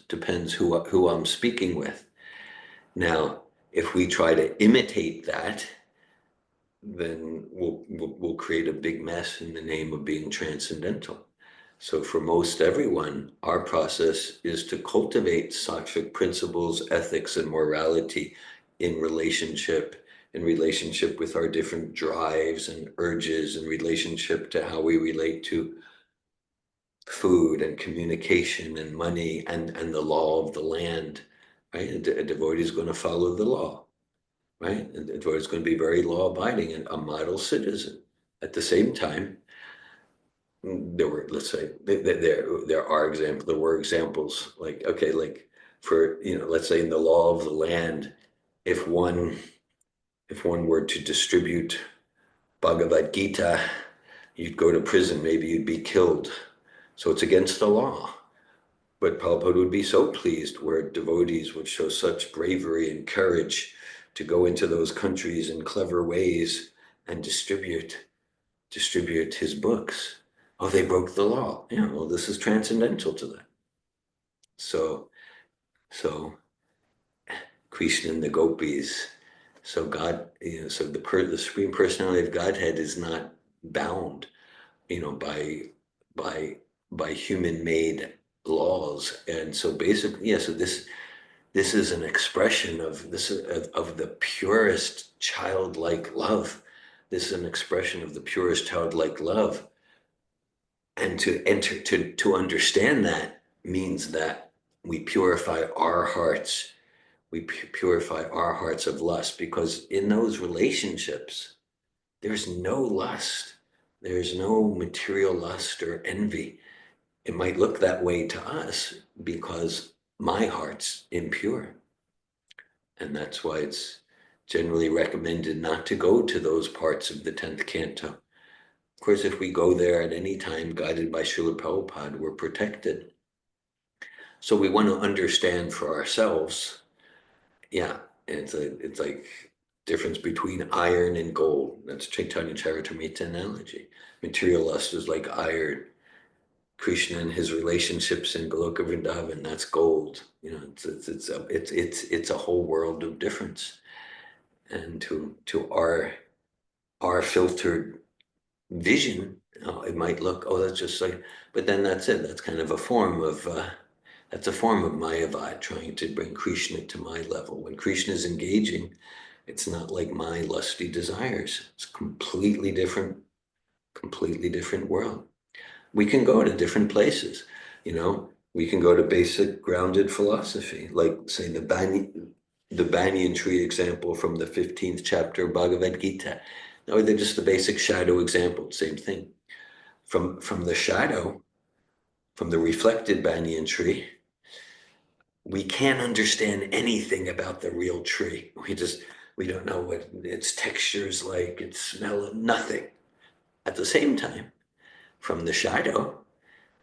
depends who I'm speaking with. Now, if we try to imitate that, then we'll create a big mess in the name of being transcendental. So for most everyone, our process is to cultivate sattvic principles, ethics, and morality in relationship with our different drives and urges, in relationship to how we relate to food and communication and money and the law of the land, right? A devotee is going to follow the law, right? And the devotee is going to be very law abiding and a model citizen. At the same time, there were, let's say, there were examples like, okay, like for, let's say in the law of the land, if one were to distribute Bhagavad Gita, you'd go to prison, maybe you'd be killed. So it's against the law. But Prabhupada would be so pleased where devotees would show such bravery and courage to go into those countries in clever ways and distribute his books. Oh, they broke the law. Yeah, well, this is transcendental to that. So Krishna and the gopis. So God, so the Supreme Personality of Godhead is not bound, by human-made laws. And so basically, yeah, so this is an expression of the purest childlike love. This is an expression of the purest childlike love. And to understand that means that we purify our hearts. We purify our hearts of lust, because in those relationships, there's no lust. There's no material lust or envy. It might look that way to us because my heart's impure. And that's why it's generally recommended not to go to those parts of the 10th canto. Of course, if we go there at any time, guided by Srila Prabhupada, we're protected. So we want to understand for ourselves, yeah, it's like difference between iron and gold. That's Chaitanya Charitamrita analogy. Material lust is like iron. Krishna and his relationships in Goloka Vrindavan, that's gold. It's a whole world of difference. And to our filtered vision, it might look, oh, that's just like, but then that's it. That's kind of a form of Mayavad, trying to bring Krishna to my level. When Krishna is engaging, it's not like my lusty desires. It's completely different world. We can go to different places, we can go to basic grounded philosophy, like say the banyan tree example from the 15th chapter of Bhagavad Gita. No, they're just the basic shadow example, same thing. From the shadow, from the reflected banyan tree, we can't understand anything about the real tree. We don't know what its texture is like, its smell, nothing. At the same time, from the shadow,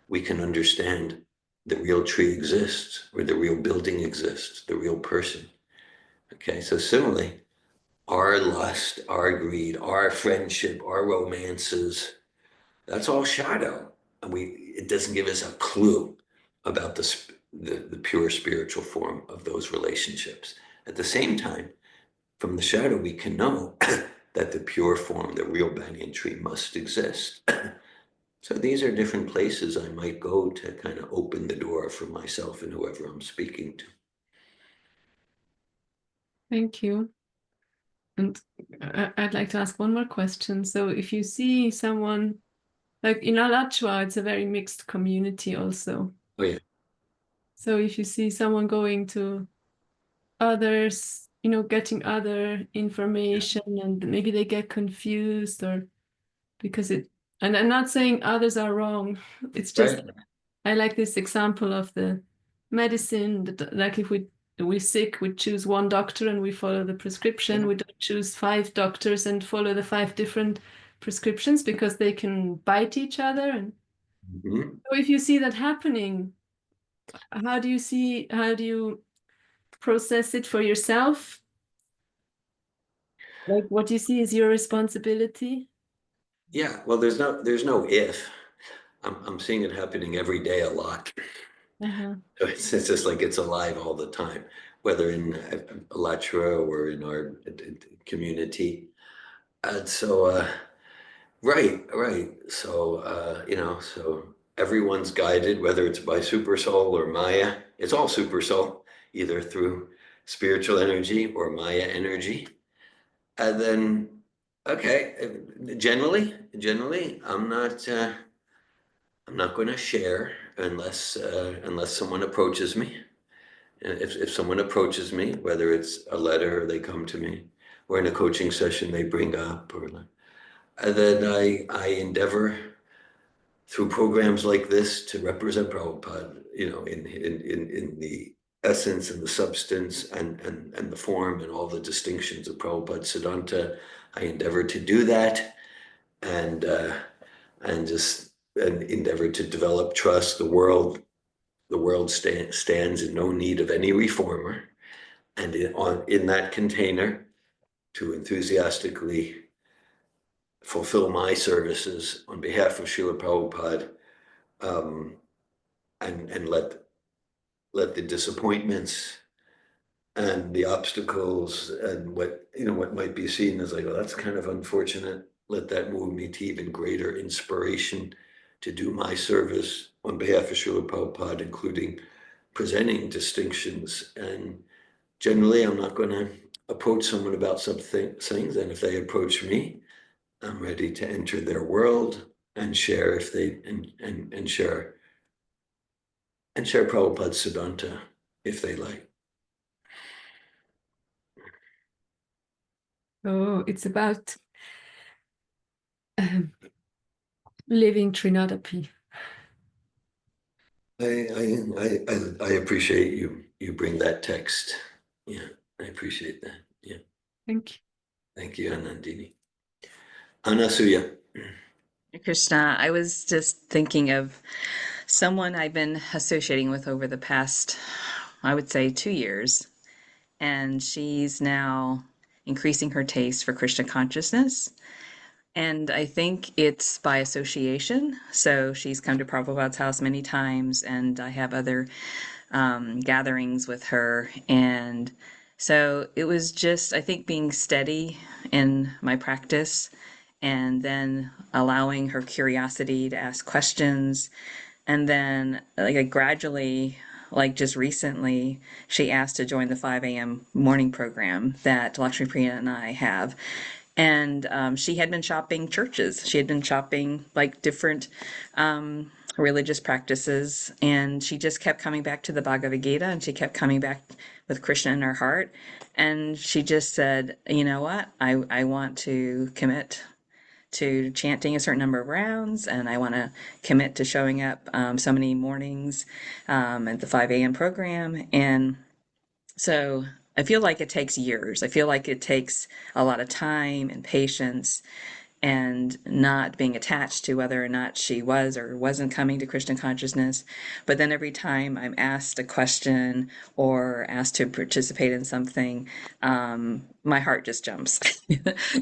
we can understand the real tree exists, or the real building exists, the real person. Okay, so similarly, our lust, our greed, our friendship, our romances, that's all shadow. And it doesn't give us a clue about the pure spiritual form of those relationships. At the same time, from the shadow, we can know that the pure form, the real banyan tree, must exist. So these are different places I might go to kind of open the door for myself and whoever I'm speaking to. Thank you. And I'd like to ask one more question. So if you see someone, like in Alachua, it's a very mixed community also. Oh yeah. So if you see someone going to others, getting other information, and maybe they get confused, or because and I'm not saying others are wrong. It's just, Right. I like this example of the medicine, like if we're sick, we choose one doctor and we follow the prescription. Yeah. We don't choose 5 doctors and follow the 5 different prescriptions, because they can bite each other. And Mm-hmm. so if you see that happening, how do you process it for yourself? Like what you see is your responsibility. Yeah, well, there's no if. I'm seeing it happening every day a lot. Uh-huh. So it's just like it's alive all the time, whether in Alatra or in our community. And so, right. So, so everyone's guided, whether it's by super soul or Maya. It's all super soul, either through spiritual energy or Maya energy. And then, okay, generally, I'm not going to share unless someone approaches me. And if someone approaches me, whether it's a letter or they come to me, or in a coaching session they bring up, or and then I endeavor through programs like this to represent Prabhupada, in the essence and the substance and the form and all the distinctions of Prabhupada Siddhanta. I endeavor to do that and just and endeavor to develop trust. The world stands in no need of any reformer, and in that container to enthusiastically fulfill my services on behalf of Srila Prabhupada, um, and let the disappointments and the obstacles and what might be seen as like, well, that's kind of unfortunate. Let that move me to even greater inspiration to do my service on behalf of Srila Prabhupada, including presenting distinctions. And generally, I'm not going to approach someone about some things, and if they approach me, I'm ready to enter their world and share if they and share Prabhupada's Siddhanta if they like. Oh, it's about um, living Trinadapi. I appreciate you bring that text. Yeah, I appreciate that. Yeah, Thank you. thank you, Anandini. Anasuya. Krishna, I was just thinking of someone I've been associating with over the past, I would say, 2 years. And she's now increasing her taste for Krishna consciousness. And I think it's by association. So she's come to Prabhupada's house many times, and I have other gatherings with her. And so it was just, I think, being steady in my practice and then allowing her curiosity to ask questions. And then, like, gradually, like just recently, she asked to join the 5 a.m. morning program that Lakshmi Priya and I have. And she had been shopping churches. She had been shopping like different religious practices. And she just kept coming back to the Bhagavad Gita, and she kept coming back with Krishna in her heart. And she just said, you know what? I want to commit to chanting a certain number of rounds, and I want to commit to showing up so many mornings at the 5 a.m. program. And so I feel like it takes years. I feel like it takes a lot of time and patience and not being attached to whether or not she was or wasn't coming to Krishna consciousness. But then every time I'm asked a question or asked to participate in something, my heart just jumps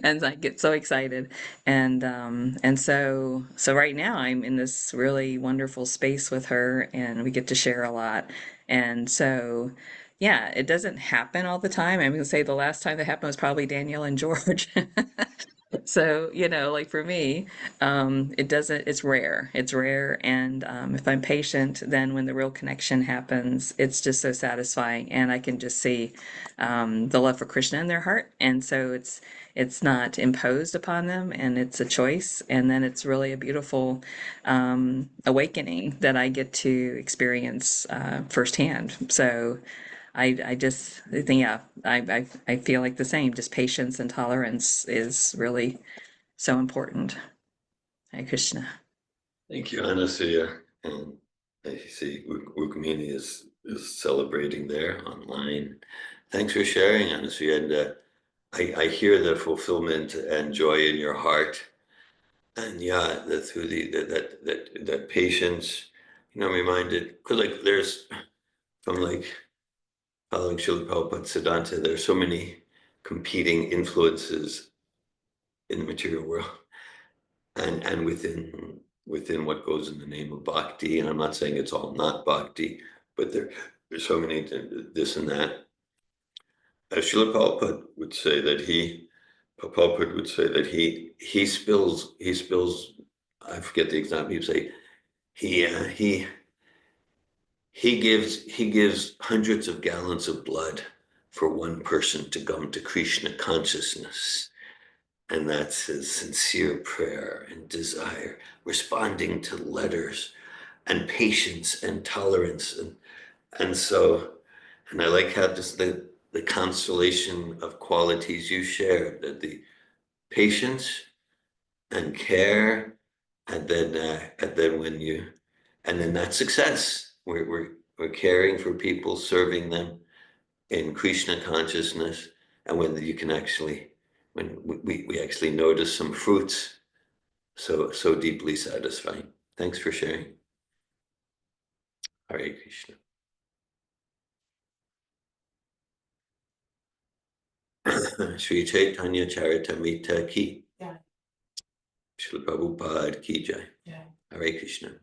and I get so excited. And so right now I'm in this really wonderful space with her, and we get to share a lot. And so yeah, it doesn't happen all the time. I'm going to say the last time that happened was probably Danielle and George. So, like for me, it doesn't, it's rare. It's rare. And if I'm patient, then when the real connection happens, it's just so satisfying. And I can just see the love for Krishna in their heart. And so it's not imposed upon them, and it's a choice. And then it's really a beautiful awakening that I get to experience firsthand. So I just think, yeah, I feel like the same. Just patience and tolerance is really so important. Hare Krishna. Thank you, Anasuya. And I see Rukmini is celebrating there online. Thanks for sharing, Anasuya. And I hear the fulfillment and joy in your heart. And yeah, that through that patience, I'm reminded, because like there's from like following Srila Prabhupada Siddhanta, there's so many competing influences in the material world. and within what goes in the name of bhakti, and I'm not saying it's all not bhakti, but there's so many this and that. Srila Prabhupada would say that he spills, I forget the example, he'd say he gives hundreds of gallons of blood for one person to come to Krishna consciousness. And that's his sincere prayer and desire, responding to letters and patience and tolerance. And I like how just the constellation of qualities you shared, that the patience and care, and then that success. We're caring for people, serving them in Krishna consciousness, and when you can actually, when we actually notice some fruits, so deeply satisfying. Thanks for sharing. Hare Krishna. Sri Chaitanya Charitamrita ki. Yeah. Srila Prabhupada ki jai. Yeah. Hare Krishna.